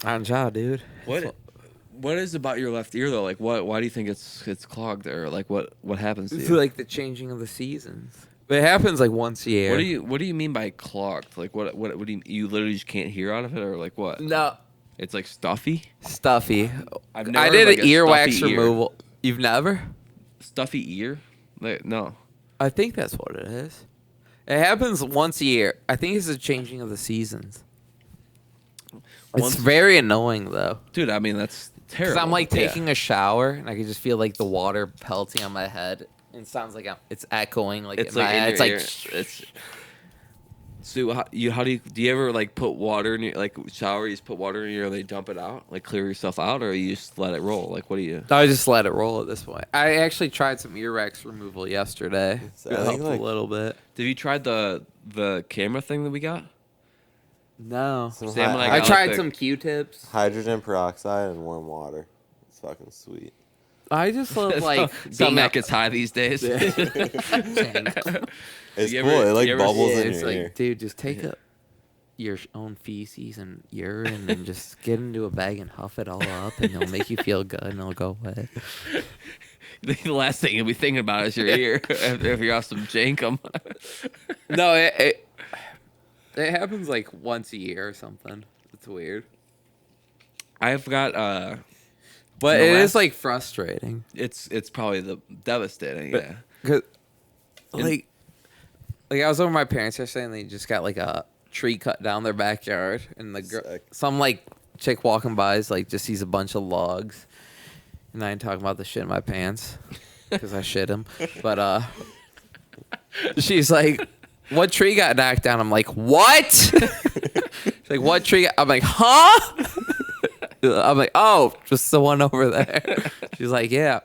On job, dude.
What is about your left ear though? Like what? Why do you think it's clogged or like what happens to
It's
you?
like the changing of the seasons. It happens like once a year.
What do you mean by clogged? Like what do you literally just can't hear out of it or like what?
No,
It's like stuffy.
stuffy.
I've never
I
heard
did
of,
an
like, a
earwax
stuffy ear.
removal. You've never?
Stuffy ear? Like, no.
I think that's what it is. It happens once a year. I think it's the changing of the seasons.
Once-
It's very annoying though.
Dude, I mean that's terrible.
Because I'm like
Yeah.
taking a shower and I can just feel like the water pelting on my head. And it sounds like it's echoing like
It's
in
like
my
in
head.
your
It's
ear.
like
It's so how do you ever like put water in your like shower? You just put water in your ear and they dump it out, like clear yourself out, or you just let it roll? Like what do you?
I just let it roll at this point. I actually tried some earwax removal yesterday.
I
It
think,
helped
like-
a little bit.
Have you tried the camera thing that we got?
No.
Some
Sam and
hy-
I
I
got,
tried
like,
some Q-tips.
hydrogen peroxide and warm water. It's fucking sweet.
I just love like
something
being
that
up.
gets high these days.
It's
You
cool.
ever-
It like
you ever-
bubbles
Yeah,
in
it's
your
like,
ear.
dude, just take up your own feces and urine and just get into a bag and huff it all up, and it'll make you feel good and it'll go away.
The last thing you'll be thinking about is your ear if you're off some jankum.
No, it happens like once a year or something. It's weird,
I've got
but
The
it
last-
is like frustrating.
it's probably the devastating.
But-
Yeah.
'Cause, like I was over at my parents yesterday and they just got like a tree cut down their backyard, and
Sick.
some like chick walking by is like just sees a bunch of logs, and I ain't talking about the shit in my pants because I shit him, but she's like, "What tree got knocked down?" I'm like, "What?" She's like, "What tree?" I'm like, "Huh?" I'm like, "Oh, just the one over there." She's like, "Yeah,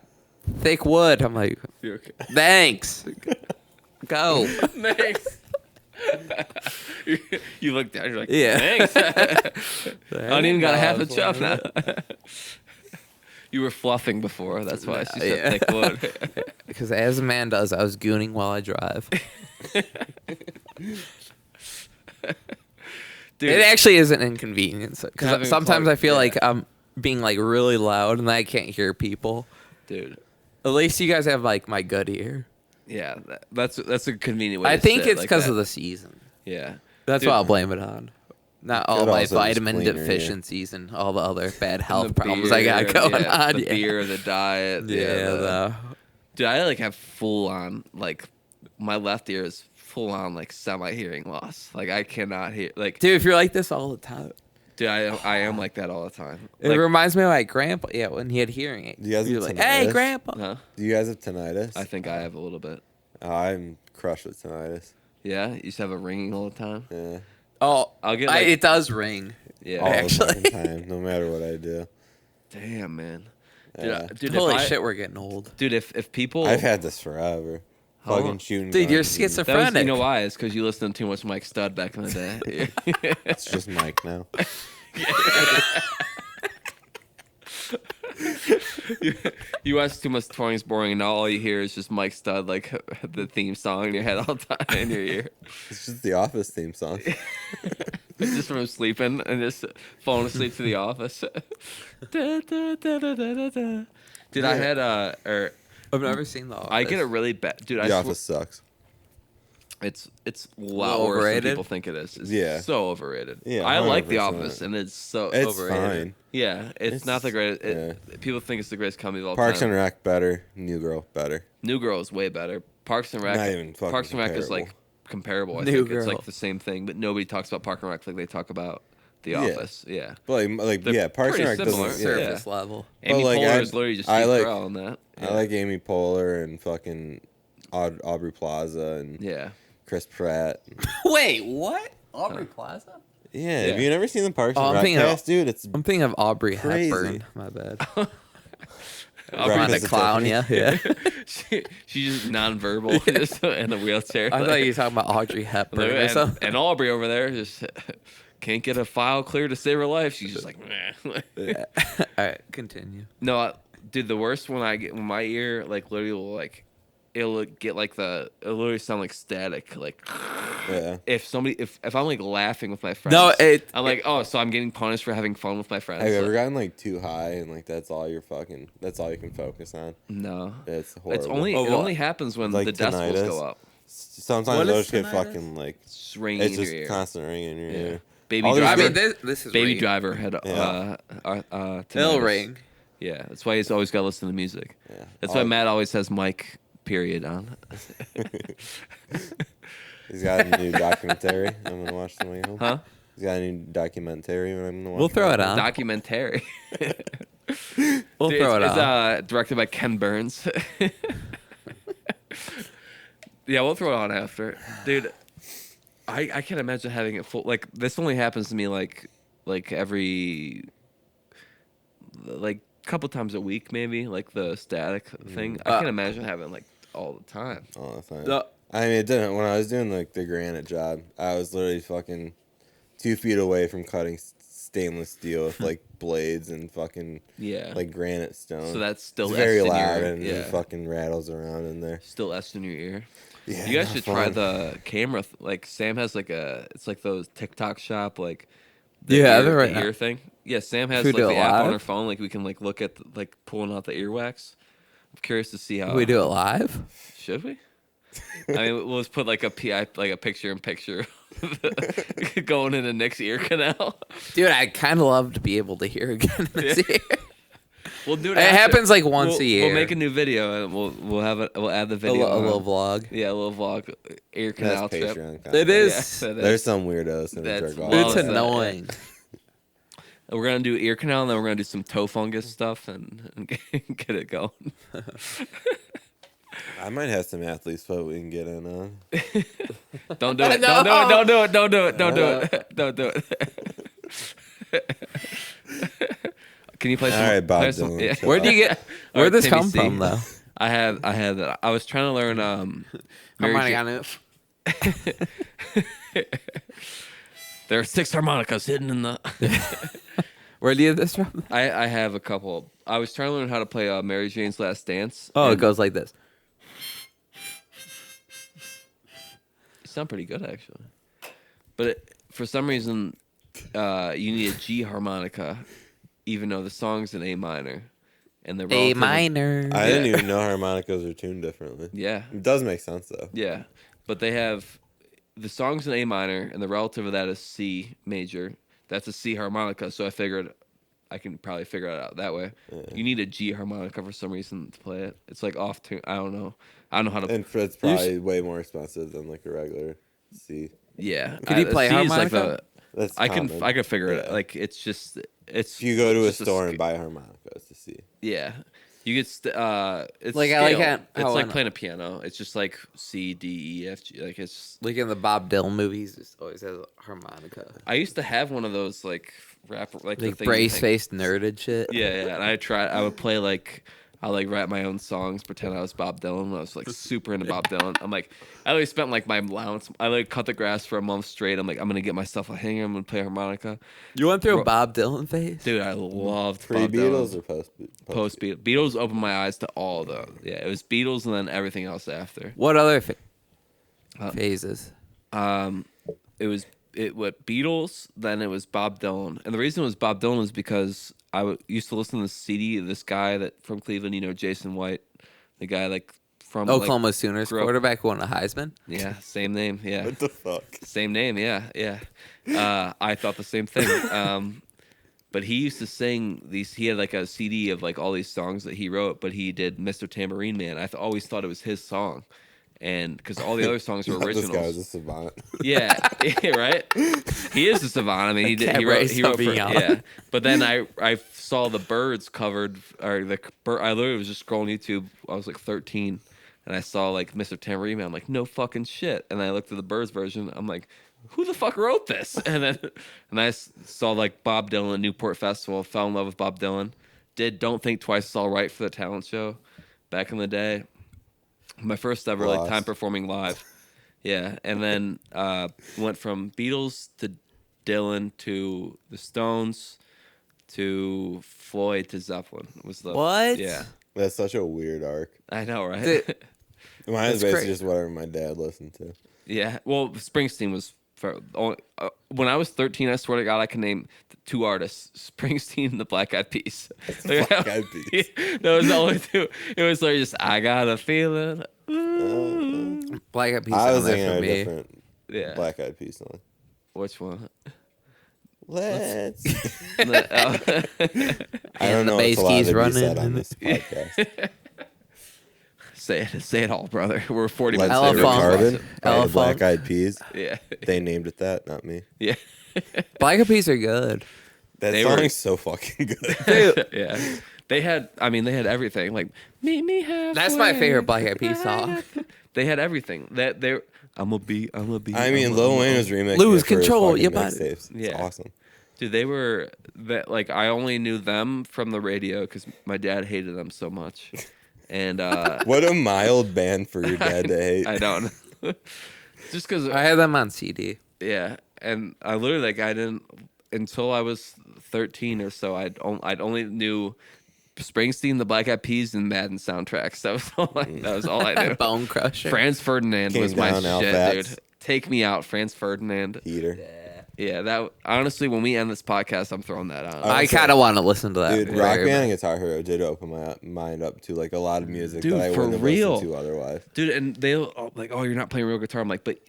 thick wood." I'm like,
You're okay.
"Thanks." Go.
Thanks. You look down. You're like,
Yeah.
Thanks. I don't even got a half a chub now. You were fluffing before. That's why she said
Yeah.
thick wood.
Because as a man does, I was gooning while I drive.
Dude,
It actually is an inconvenience.
Having
Because
a
sometimes
plug-
I feel
yeah.
like I'm being like really loud and I can't hear people.
dude.
At least you guys have like my good ear.
Yeah, that's a convenient way.
I
to
think
sit
it's
like
because
that.
of the season.
Yeah.
That's
Dude.
what I'll blame it on. Not all
could
my
also just
vitamin
clean your ear.
deficiencies and all the other bad health
The
problems I got
beer,
going
yeah,
on.
The
Yeah.
beer, the diet.
Yeah,
Dude, I like have full on like my left ear is full on like semi hearing loss. Like I cannot hear. Like
dude, if you're like this all the time,
dude, I am like that all the time.
it
Like,
reminds me of my grandpa. Yeah, when he had hearing aids.
You guys
He
have
was like,
tinnitus?
"Hey, grandpa."
huh?
Do you guys have tinnitus?
I think I have a little bit.
I'm crushed with tinnitus.
Yeah, you used to have a ringing all the time.
Yeah.
Oh,
I'll get like
it does ring.
yeah.
all the
Actually.
fucking time, no matter what I do.
Damn, man.
Yeah.
Dude,
Holy
if
shit, we're getting old.
Dude, if people
I've had this forever.
How long?
Fucking shooting.
Dude, you're
guns and-
that was,
schizophrenic.
you know why? It's because you listened to too much Mike Stud back in the day.
It's just Mike now.
You watch too much Touring is Boring, and all you hear is just Mike Stud, like the theme song in your head all the time in your ear.
It's just the Office theme song.
Just from sleeping and just falling asleep to The Office. Da, da, da, da, da, da, da. Dude, I had
I've never seen The Office.
I get a really bad dude.
The Office sucks.
It's a lot worse
Overrated?
than people think it is. It's
Yeah.
so overrated.
Yeah,
I like The
100%.
Office, and it's so
It's
overrated.
fine.
Yeah, it's not the greatest.
yeah.
People think it's the greatest comedy of all
Parks
time.
and Rec better. New Girl better.
New Girl is way better. Parks and Rec.
Not even fucking
Parks and Rec is like comparable. I
New
think it's
Girl.
like the same thing, but nobody talks about Park and Rec like they talk about The
Yeah.
Office. Yeah.
But
They're
yeah, Parks and Rec
pretty similar.
doesn't. Yeah.
Surface level.
Amy
like,
Poehler
I-
is literally just
I
Steve
like-
Carell in that. Yeah.
I like Amy Poehler and fucking Aubrey Plaza and
Yeah.
Chris Pratt.
Wait, what? Aubrey Plaza?
Yeah,
Yeah.
have you never seen the Parks
Oh,
and
I'm
Rec
thinking of-
cast, dude? It's
I'm thinking of Aubrey
Crazy.
Hepburn. My bad.
Aubrey
Trying to
Plaza
clown you.
Tiffany.
Yeah.
She's just nonverbal just in a wheelchair.
I thought you were talking about Audrey Hepburn or
and,
something.
and Aubrey over there just can't get a file clear to save her life. She's just like, meh.
Yeah. All right, continue.
No, dude, the worst when when my ear like literally will like it'll get like it'll literally sound like static. Like
yeah.
if I'm like laughing with my friends,
No,
I'm like, oh, so I'm getting punished for having fun with my friends.
Have you ever
Like,
gotten like too high and like that's all you can focus on?
no,
It's horrible.
it only happens when
Like
the decibels
tinnitus?
go up.
Sometimes
What
they'll
is
just get
tinnitus?
fucking like
It's ringing
it's
in
just
your ear.
constant ringing in your
Yeah.
ear.
Baby
All these
I
Driver.
mean, this is
Baby
ring.
Driver had
Yeah.
It'll
tinnitus.
ring.
Yeah, that's why he's always got to listen to music.
Yeah.
That's why Matt always has Mike period on.
He's got a new documentary. I'm gonna watch the way home.
Huh?
He's got a new documentary. I'm gonna watch.
We'll throw it on.
Documentary.
We'll
Dude,
throw it
it's,
on.
directed by Ken Burns. Yeah, we'll throw it on after. Dude, I can't imagine having it full. Like, this only happens to me, like every, like, couple times a week, maybe, like the static thing. I can't imagine having, like, all the time.
Oh, that's fine.
The-
I mean, it didn't. When I was doing like the granite job, I was literally fucking 2 feet away from cutting stainless steel with like blades and fucking
Yeah.
like granite stone.
So that's still
it's very
etched in your
loud
ear.
and
Yeah.
it fucking rattles around in there.
Still etched in your ear.
Yeah,
You guys
not
should try
fun.
the camera. Like, Sam has like it's like those TikTok shop, like,
Yeah,
ear,
they're right
the
now.
ear thing. Yeah, Sam has
Should we
like
do
the
it
app on
live?
her phone. Like, we can like look at like pulling out the earwax. I'm curious to see how
Can we do it live?
Should we? I mean, we'll just put like a picture in picture going into Nick's ear canal.
Dude, I'd kind of love to be able to hear again in this
Yeah.
ear.
We'll do it.
It
after.
happens like once a year.
We'll make a new video and we'll have it. We'll add the
a,
video.
a
on.
little vlog.
Yeah, a little vlog ear canal
That's
trip.
Patreon.
It is.
Yeah,
There's some weirdos that
That's
jerk off.
well
It's
said.
annoying.
We're gonna do ear canal, and then we're gonna do some toe fungus stuff and get it going.
I might have some athlete's foot we can get in on.
Don't do it.
No.
Don't do it. Don't do it. Don't do it. Don't do it. Can you play some?
All right, Bob
play some-
Dylan,
yeah.
chill
Where'd you get?
All
Where'd
right,
this
Timmy
come
C.
from, though?
I had that. I was trying to learn Mary
Harmonica
J-
on it.
There are 6 harmonicas hidden in the.
Where do you get this from?
I have a couple. I was trying to learn how to play Mary Jane's Last Dance.
Oh, it
and
goes like this.
You sound pretty good actually, but for some reason, you need a G harmonica, even though the song's in A minor, and the
A
relative-
minor.
I didn't even know harmonicas are tuned differently.
Yeah,
It does make sense though.
yeah, but they have the song's in A minor, and the relative of that is C major. That's a C harmonica, so I figured I can probably figure it out that way. You need a G harmonica for some reason to play it. It's like off tune. I don't know. I don't know how to.
And it's probably way more expensive than like a regular C.
Yeah,
Could you play
C is
harmonica?
That's
I
common.
can figure it.
Yeah.
Like it's just it's.
If you go to a
it's just
store
sc-
and buy a harmonica, it's a C.
Yeah, You get it's
Like, I
scale.
like it-
It's
how
like
I know.
playing a piano. It's just like C, D, E, F, G. Like it's.
Like in the Bob Dylan movies, it always has a harmonica.
I used to have one of those like rapper like the
Like
thing you
brace
hang-
faced nerded shit.
Yeah, and I would play like I like write my own songs, pretend I was Bob Dylan. When I was like super into Bob Dylan. I'm like I always spent like my allowance. I like cut the grass for a month straight. I'm like I'm gonna get myself a hanger. I'm gonna play harmonica.
You went through a Bob Dylan phase?
Dude, I loved
Pre
Bob
Beatles
Dylan.
or post
Post Beatles opened my eyes to all the it was Beatles and then everything else after.
What other phases?
What Beatles, then it was Bob Dylan, and the reason it was Bob Dylan is because used to listen to the CD of this guy that from Cleveland, Jason White, the guy like from
Oklahoma Sooners
grew up-
quarterback who won a Heisman.
yeah, same name, yeah,
What the fuck?
same name, yeah. I thought the same thing. But he used to sing these. He had like a CD of like all these songs that he wrote, but he did "Mr. Tambourine Man." I always thought it was his song, and because all the other songs were
This guy
originals.
was a savant.
Yeah, right. He is a savant. I mean, he
Can't
he wrote
raise
for,
something else.
yeah. But then I saw the Birds covered, or I literally was just scrolling YouTube. I was like 13, and I saw like Mr. Tambourine Man. I'm like, no fucking shit. And I looked at the Birds version. I'm like, who the fuck wrote this? And I saw like Bob Dylan Newport Festival. Fell in love with Bob Dylan. Did Don't Think Twice is All Right for the talent show back in the day. My first ever like time performing live. Yeah, and then went from Beatles to Dylan to the Stones to Floyd to Zeppelin. Was the
What?
Yeah,
That's such a weird arc.
I know, right?
Dude.
Mine is
That's
basically
crazy.
just whatever my dad listened to.
Yeah, well, Springsteen was when I was 13. I swear to God, I can name two artists: Springsteen and the Black Eyed Peas.
Black Eyed Peas.
That was the only two. It was like just I got a feeling.
Black Eyed Peas
I
on
was
there
thinking
for
of a
me.
different
Yeah,
Black Eyed Peas song.
which one?
Let's.
Oh.
I don't
And the
know
bass
what's allowed
keys
to be
running
said on
and-
this podcast.
Say it all, brother. We're 40
Let's
minutes.
say
Ella Funk.
retarded by
Ella
the Black
Funk.
Eyed Peas.
Yeah,
They named it that, not me.
yeah,
Black Eyed Peas are good.
That
They
song
were-
is so fucking good.
yeah. They had everything. Like meet me halfway.
That's my favorite Black Eyed Peas song.
They had everything. I'm a be.
I mean, Lil Wayne was remaking
Lose
it for his
control,
fucking
your body.
mixtapes. It's
Yeah.
awesome.
Dude, they were that like I only knew them from the radio because my dad hated them so much, and
What a mild band for your dad to hate.
I don't. Just because
I had them on CD.
yeah, and I literally like I didn't until I was 13 or so. I'd only knew Springsteen, the Black Eyed Peas, and Madden soundtracks. That was all I knew.
Bone Crusher.
Franz Ferdinand
King
was my
Down,
shit,
Outbacks.
dude. Take me out, Franz Ferdinand.
Heater.
Yeah, that honestly, when we end this podcast, I'm throwing that on.
I kind of want to listen to that.
Dude,
very
Rock
bad.
Band and Guitar Hero did open my mind up to like a lot of music
Dude,
that I
for
wouldn't have
real.
listened to otherwise.
Dude, and they'll like, oh, you're not playing real guitar. I'm like, but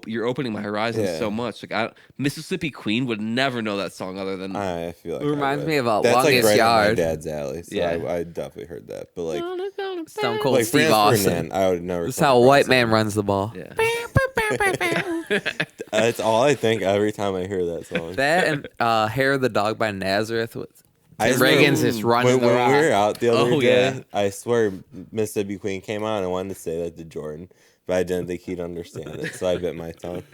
you're opening my horizons
Yeah.
so much. Like, Mississippi Queen would never know that song other than
I feel like
It reminds
I would.
me of a
That's
Longest
like right up my
Yard.
dad's alley. So
Yeah.
I definitely heard that. But like,
Stone Cold
like
Steve
Franz
Austin.
Ferdinand, I would never.
That's
come
how a
across
white
it.
man runs the ball.
yeah.
That's all I think every time I hear that song.
That and Hair of the Dog by Nazareth with
I
Tim
just remember
Reagan's just running
when
the rock.
we were out the other
Oh,
day,
yeah.
I swear Mississippi Queen came on and I wanted to say that to Jordan, but I didn't think he'd understand it, so I bit my tongue.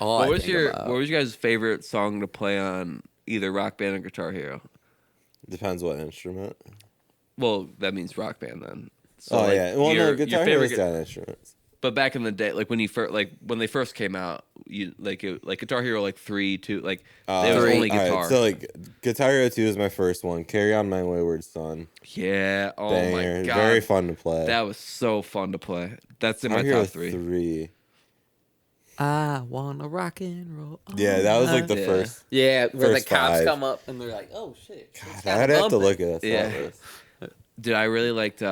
All
What
I
was
think
your
about.
What was your guys' favorite song to play on either Rock Band or Guitar Hero?
Depends what instrument.
Well, that means Rock Band then. So,
Oh
like,
yeah, well no, Guitar Hero's got instruments.
But back in the day, like when they first came out, you like Guitar Hero like 3, 2, like it was
Three.
only guitar.
Alright, so like Guitar Hero 2 is my first one. Carry On My Wayward Son.
Yeah. Oh
Banger.
my god.
Very fun to play.
That was so fun to play. That's in my
Guitar Hero
top 3.
3.
I wanna rock and roll.
Yeah, that was like the
Yeah.
first.
Yeah, where the
First
cops
5.
come up and they're like, "Oh shit!"
God, I'd have to look at that.
Yeah.
Yeah.
Dude, I really liked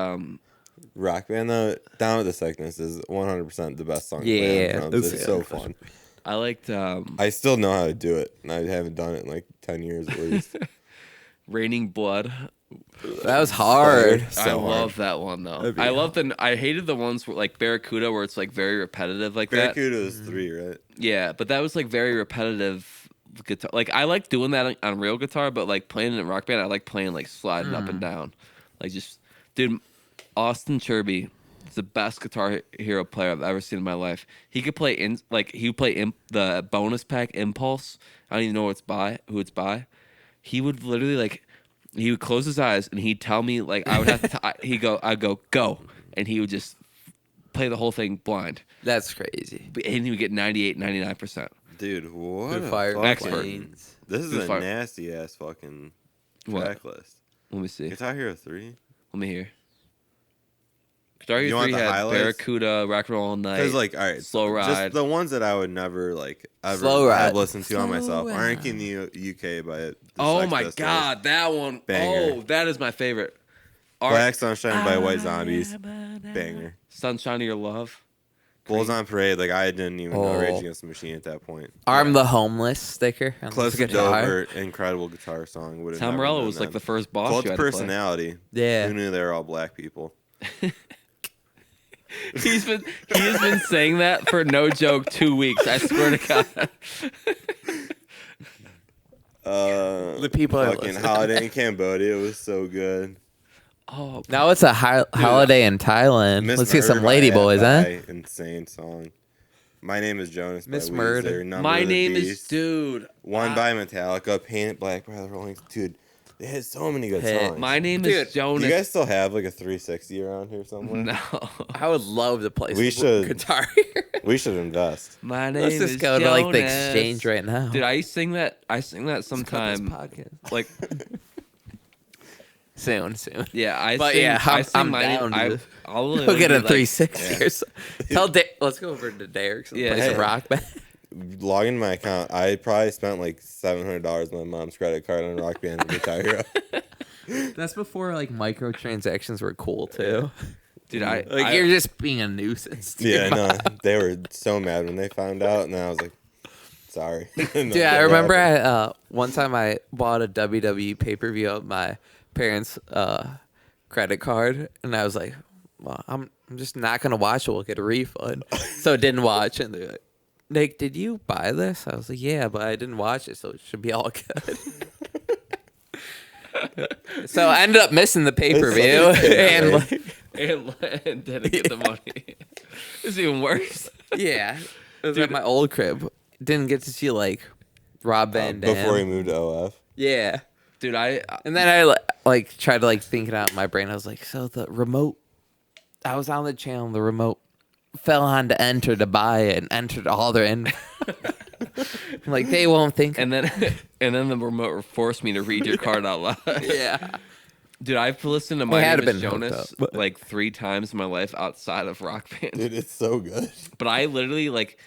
Rock Band though, Down with the Sickness is 100% the best song. to
Yeah,
play on drums.
it's
It's
good.
so fun.
I liked
I still know how to do it, and I haven't done it in like 10 years at least.
Raining Blood.
That was hard.
So
I
hard.
love that one though. I hated the ones where, like Barracuda where it's like very repetitive like that.
Barracuda was 3, right?
Yeah, but that was like very repetitive guitar. Like I like doing that on real guitar, but like playing in a Rock Band, I like playing like sliding up and down. Like just, dude, Austin Cherby is the best Guitar Hero player I've ever seen in my life. He could play the bonus pack Impulse. I don't even know who it's by. He would literally like, he would close his eyes and he'd tell me like I would have to. I'd go, and he would just play the whole thing blind.
That's crazy.
And he would get 98, 99%.
Dude, what?
Expert.
This is
Good
a
fire.
nasty ass fucking
What?
track list.
Let me see.
Guitar Hero 3.
Let me hear. Guitar
You
Hero
want
3
the
had
highlights?
Barracuda, Rock and Roll All Night.
Because, like, all right,
Slow Ride.
just the ones that I would never like ever
Slow Ride.
have listened to on
Slow
myself.
Ride.
Aren't in the UK by the
Oh
Sex
my
Pistols.
God, that one!
Banger.
Oh, that is my favorite.
Black Sunshine by White Zombies. Banger.
Sunshine of Your Love.
Bulls on Parade. Like, I didn't even know
Oh.
Rage Against the Machine at that point.
Arm the Homeless sticker. On
Close
the
to
guitar.
Dover, incredible guitar song. Would've
Tom
never
Morello
known
was like
them.
the first boss.
Cult
you had to play.
Personality.
Yeah.
Who knew they were all black people?
He has been saying that for no joke 2 weeks. I swear to God.
The
people are
fucking
listening.
Holiday in Cambodia was so good.
Oh,
Now it's a holiday in Thailand.
Miss
Let's get some
Murder
lady
by
boys, huh?
FI, insane song. My Name is Jonas by
Miss
Weezer.
Murder.
Number
my
of the
name is
Beast.
dude.
One by Metallica, Painted Black by the Rolling Stones. Dude, they had so many good
Hit.
songs.
My name
Dude,
is Jonas.
Do you guys still have like a 360 around here somewhere?
No.
I would love to play
We
some
should.
guitar.
We should invest.
My name
Let's
is
just go to like the
Jonas.
exchange right now.
Dude, I sing that. I sing that
Let's cut this
sometime.
podcast.
Like,
soon.
yeah, I
But
sing.
yeah,
I sing
I'm
my
down
name.
to
I'll
We'll get a
literally,
360
yeah.
or so. Tell let's go over to Derek's and
Yeah.
play
Hey.
some rock band.
Log in my account. I probably spent like $700 on my mom's credit card on Rock Band and Guitar Hero.
That's before like microtransactions were cool too.
Dude, I
You're just being a nuisance. to
Yeah,
your
no,
mom.
they were so mad when they found out, and I was like, sorry.
Dude, I remember one time I bought a WWE pay-per-view on my parents' credit card, and I was like, well, I'm just not gonna watch it. We'll get a refund. So I didn't watch, and they're like, Nick, did you buy this? I was like, yeah, but I didn't watch it, so it should be all good. So I ended up missing the pay-per-view, and like,
and didn't get the money. It's even worse.
yeah, it was at my old crib. Didn't get to see like Rob Van Dam.
before he moved to OF.
Yeah.
Dude, I
And then I like tried to like think it out in my brain. I was like, so the remote, I was on the channel, the remote fell on to enter to buy it and entered all their info. I'm like, they won't think.
and then the remote forced me to read your card out loud.
Yeah.
Dude, I've listened to My
had
Name is
been hooked
Jonas
up, but-
like 3 times in my life outside of Rock Band.
Dude, it's so good.
But I literally like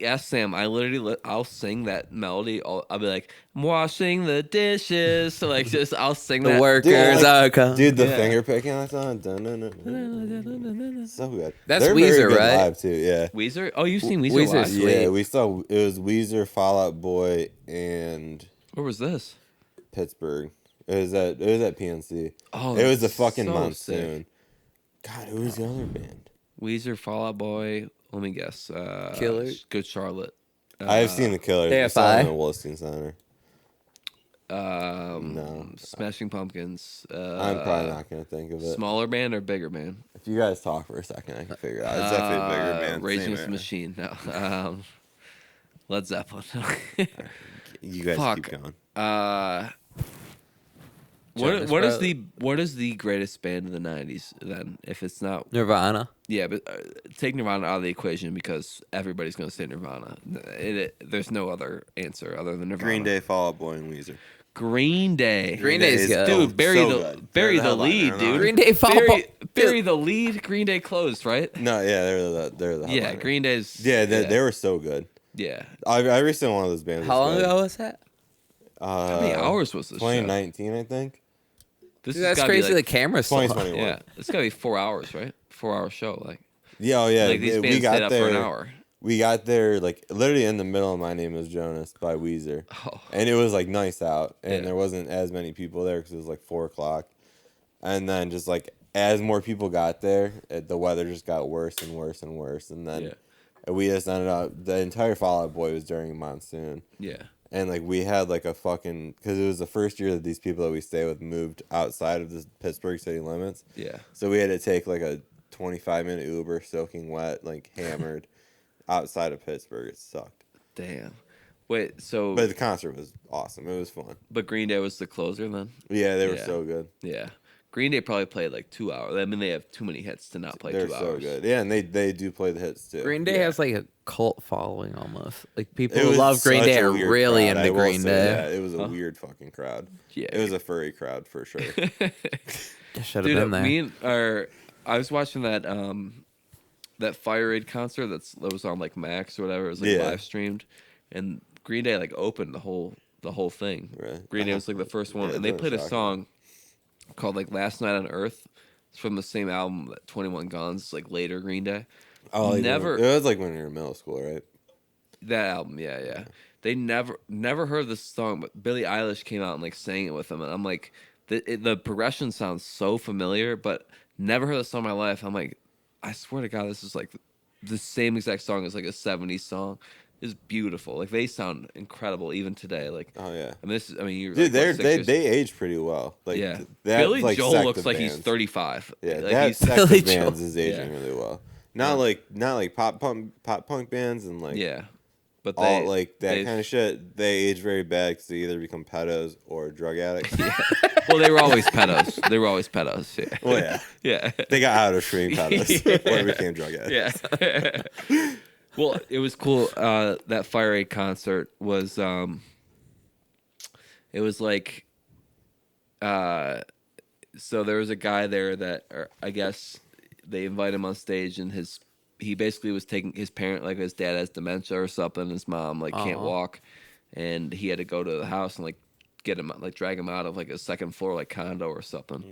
ask Sam. I literally I'll sing that melody. I'll be like, I'm washing the dishes. So like just I'll sing
The
that.
workers are coming.
Dude, the
Yeah.
finger picking on that song. So good.
That's
They're very
Weezer,
good
right?
live too, yeah.
Weezer. Oh, you've seen Weezer
Weezer's
live?
sweet.
Yeah, we saw it was Weezer, Fall Out Boy, and
Where was this?
Pittsburgh. It was at PNC.
Oh,
It was a
that's
fucking
so
monsoon.
sick.
God, who was the other band?
Weezer, Fall Out Boy. Let me guess.
Killers?
Good Charlotte.
I've seen the Killers. I
AFI?
saw them in the Williston Center.
No. Smashing Pumpkins.
I'm probably not gonna think of it.
Smaller band or bigger band?
If you guys talk for a second, I can figure it out. It's definitely a bigger band.
Rage
Same
Against the
era.
Machine. No. Led Zeppelin.
You guys
Fuck.
keep going.
Jonas
What is
Brothers.
what is the greatest band of the '90s then? If it's not,
Nirvana.
yeah, but take Nirvana out of the equation because everybody's gonna say Nirvana. There's no other answer other than Nirvana.
Green Day, Fall Out Boy, and Weezer.
Green Day.
Green Day's
is
good.
Dude, bury
so
the
good.
bury
They're
the
headliner,
lead,
I
dude.
know.
Green Day fall.
Bury the lead. Green Day closed, right?
No, yeah, they're the
Yeah,
headliner.
Green Day's.
Yeah, they were so good.
Yeah.
I recently one of those bands.
How
was
long
good.
ago was that?
How many hours was this? show?
2019, I think.
This
Dude,
has
that's
gotta be
crazy.
like-
the camera's so
2021.
Yeah, it's gotta be 4 hours, right? 4 hour show, like
Yeah, oh yeah.
like these
we
bands
got
stayed up
there.
for an hour.
We got there like literally in the middle of My Name is Jonas by Weezer,
Oh,
and it was like nice out, and
Yeah.
there wasn't as many people there because it was like 4 o'clock, and then just like as more people got there, the weather just got worse and worse and worse, and then
Yeah.
we just ended up the entire Fall Out Boy was during a monsoon,
yeah.
And like we had like a fucking, because it was the first year that these people that we stay with moved outside of the Pittsburgh city limits.
Yeah.
So we had to take like a 25-minute Uber, soaking wet, like hammered, outside of Pittsburgh. It sucked.
Damn. Wait, so
But the concert was awesome. It was fun.
but Green Day was the closer then?
Yeah, they were
Yeah.
so good.
Yeah. Green Day probably played like 2 hours. I mean, they have too many hits to not play
They're
2
so
hours.
good. Yeah, and they do play the hits too.
Green Day
Yeah.
has like a cult following almost. Like people
It
who
was
love Green
such
Day
a
are
weird
really
crowd, I
into
will
Green
say
Day.
that. It was a weird fucking crowd.
Yeah.
It was a furry crowd for sure.
I should have
Dude,
been there.
I was watching that Fire Aid concert that was on like Max or whatever. It was like
Yeah.
live streamed, and Green Day like opened the whole thing.
Right.
Green Day was like the first one,
Yeah,
and they
that was
played a
shocking.
song called like "Last Night on Earth." It's from the same album that 21 Guns, like later Green Day.
Oh, like
Never-
It was like when you were in middle school, right?
That album, yeah. They never heard this song, but Billie Eilish came out and like sang it with them, and I'm like, the progression sounds so familiar, but never heard this song in my life. I'm like, I swear to God, this is like the same exact song as like a '70s song. It's beautiful. Like they sound incredible even today. Like,
Oh yeah.
and this is, I mean, you're
Dude,
like, what, 6 years-
they age pretty well. Like
yeah.
that,
Billy
like,
Joel
sect
looks
of
like he's
bands.
35.
Yeah,
like,
that
he's,
sect
Billy
of bands
Joel.
is aging
Yeah.
really well. Not like pop punk bands and like
yeah, but
all
they
like that
they've-
kind of shit. They age very bad because they either become pedos or drug addicts.
Well, they were always pedos. They were always pedos. Yeah.
Well, yeah,
Yeah.
they got out of being pedos or became drug addicts.
Yeah. Well, it was cool. That Fire Aid concert was. It was like. So there was a guy there that, or I guess, they invite him on stage, and he basically was taking his parent, like his dad has dementia or something. His mom like can't walk, and he had to go to the house and like get him, like drag him out of like a second floor like condo or something.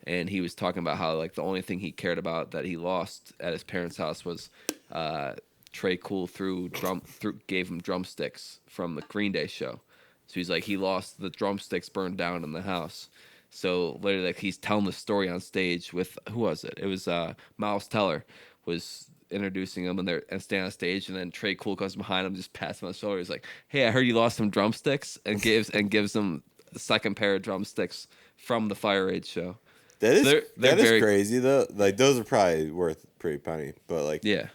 And he was talking about how like the only thing he cared about that he lost at his parents' house was Trey Cool gave him drumsticks from the Green Day show. So he's like, he lost the drumsticks burned down in the house. So literally, like he's telling the story on stage with, who was it? It was Miles Teller was introducing him, and standing on stage, and then Trey Cool comes behind him, just pats him on the shoulder. He's like, "Hey, I heard you lost some drumsticks," and gives him a second pair of drumsticks from the Fire Aid show.
That is
They're
that is
very-
crazy though. Like those are probably worth a pretty penny, but like
Yeah.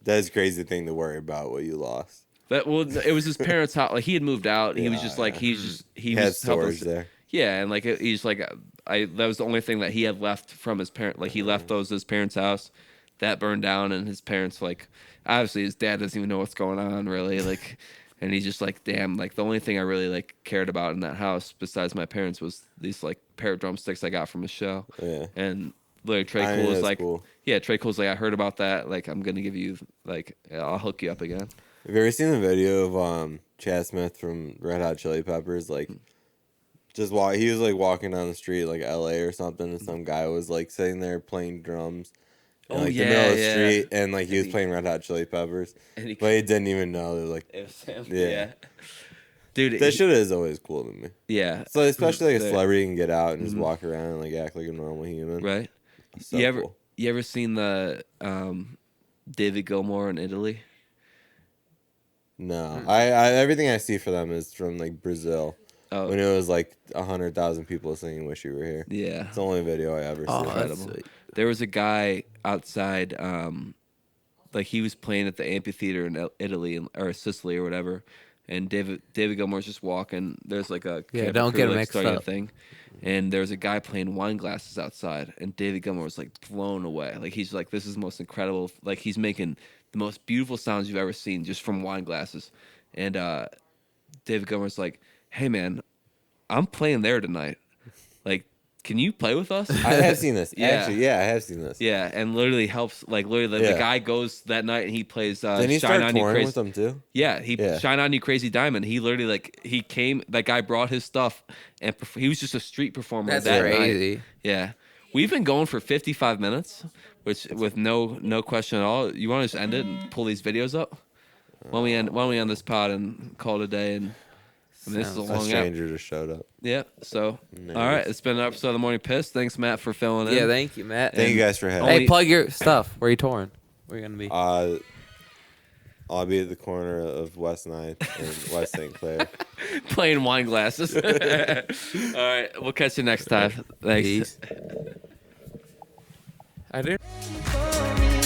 that is a crazy thing to worry about what you lost.
It was his parents' house. Like he had moved out. He was
Yeah,
just like he
He had
was helping-
storage there.
Yeah, and like he's like that was the only thing that he had left from his parent. Like he left those at his parents' house, that burned down, and his parents like obviously his dad doesn't even know what's going on really. Like, and he's just like, damn. Like the only thing I really like cared about in that house besides my parents was these like pair of drumsticks I got from the show.
Yeah.
And literally Trey
I
Cool
mean,
was
that's
like,
cool.
yeah, Trey Cool's like, I heard about that. Like I'm gonna give you like I'll hook you up again.
Have you ever seen the video of Chad Smith from Red Hot Chili Peppers? Like, he was like walking down the street, like L.A. or something, and some guy was like sitting there playing drums. In,
Oh,
like,
yeah,
the middle of the
yeah.
street, and like he
And
was
he-
playing Red Hot Chili Peppers,
And he,
but he didn't even know. They're like,
it was him.
Yeah.
Yeah. Dude,
that shit is always cool to me.
yeah.
So especially like a
The-
celebrity can get out and just walk around and like act like a normal human.
Right.
So
you
cool.
ever seen the David Gilmour in Italy?
No, I everything I see for them is from like Brazil
Oh,
when it was like 100,000 people singing "Wish You Were Here."
yeah.
It's the only video I ever
Oh,
see.
that's
incredible.
sweet.
There was a guy outside, like he was playing at the amphitheater in Italy or Sicily or whatever, and David Gilmour's just walking. There's like a
Yeah,
camera
don't
crew,
get it
like,
mixed
starting a
up.
thing, and there's a guy playing wine glasses outside, and David Gilmour was like blown away. Like he's like, this is the most incredible. Like he's making the most beautiful sounds you've ever seen just from wine glasses, and David Gilmour's like, hey man, I'm playing there tonight. Like, can you play with us?
I have seen this.
Yeah.
Actually, yeah, I have seen this.
Yeah, and literally helps. Like literally, the
Yeah.
guy goes that night and he plays
Didn't he
"Shine
start
On You
touring
Crazy."
with them too?
Yeah,
Yeah.
"Shine On You Crazy Diamond." He literally like he came. That guy brought his stuff and he was just a street performer.
That's
that
crazy.
night. Yeah, we've been going for 55 minutes, which with no question at all. You want to just end it and pull these videos up? Why don't we end this pod and call it a day? And I mean, this is a
Sounds-
A
long app.
stranger just showed up.
Yeah. So
Nice.
all right, it's been an episode of the Morning Piss. Thanks, Matt, for filling in.
Yeah, thank you, Matt.
Thank you guys for having
Only-
Hey, plug your stuff. Where are you touring? Where are you gonna be?
I'll be at the corner of West 9th and West St. Clair.
Playing wine glasses. All right, we'll catch you next time. Thanks.
Peace. I didn't.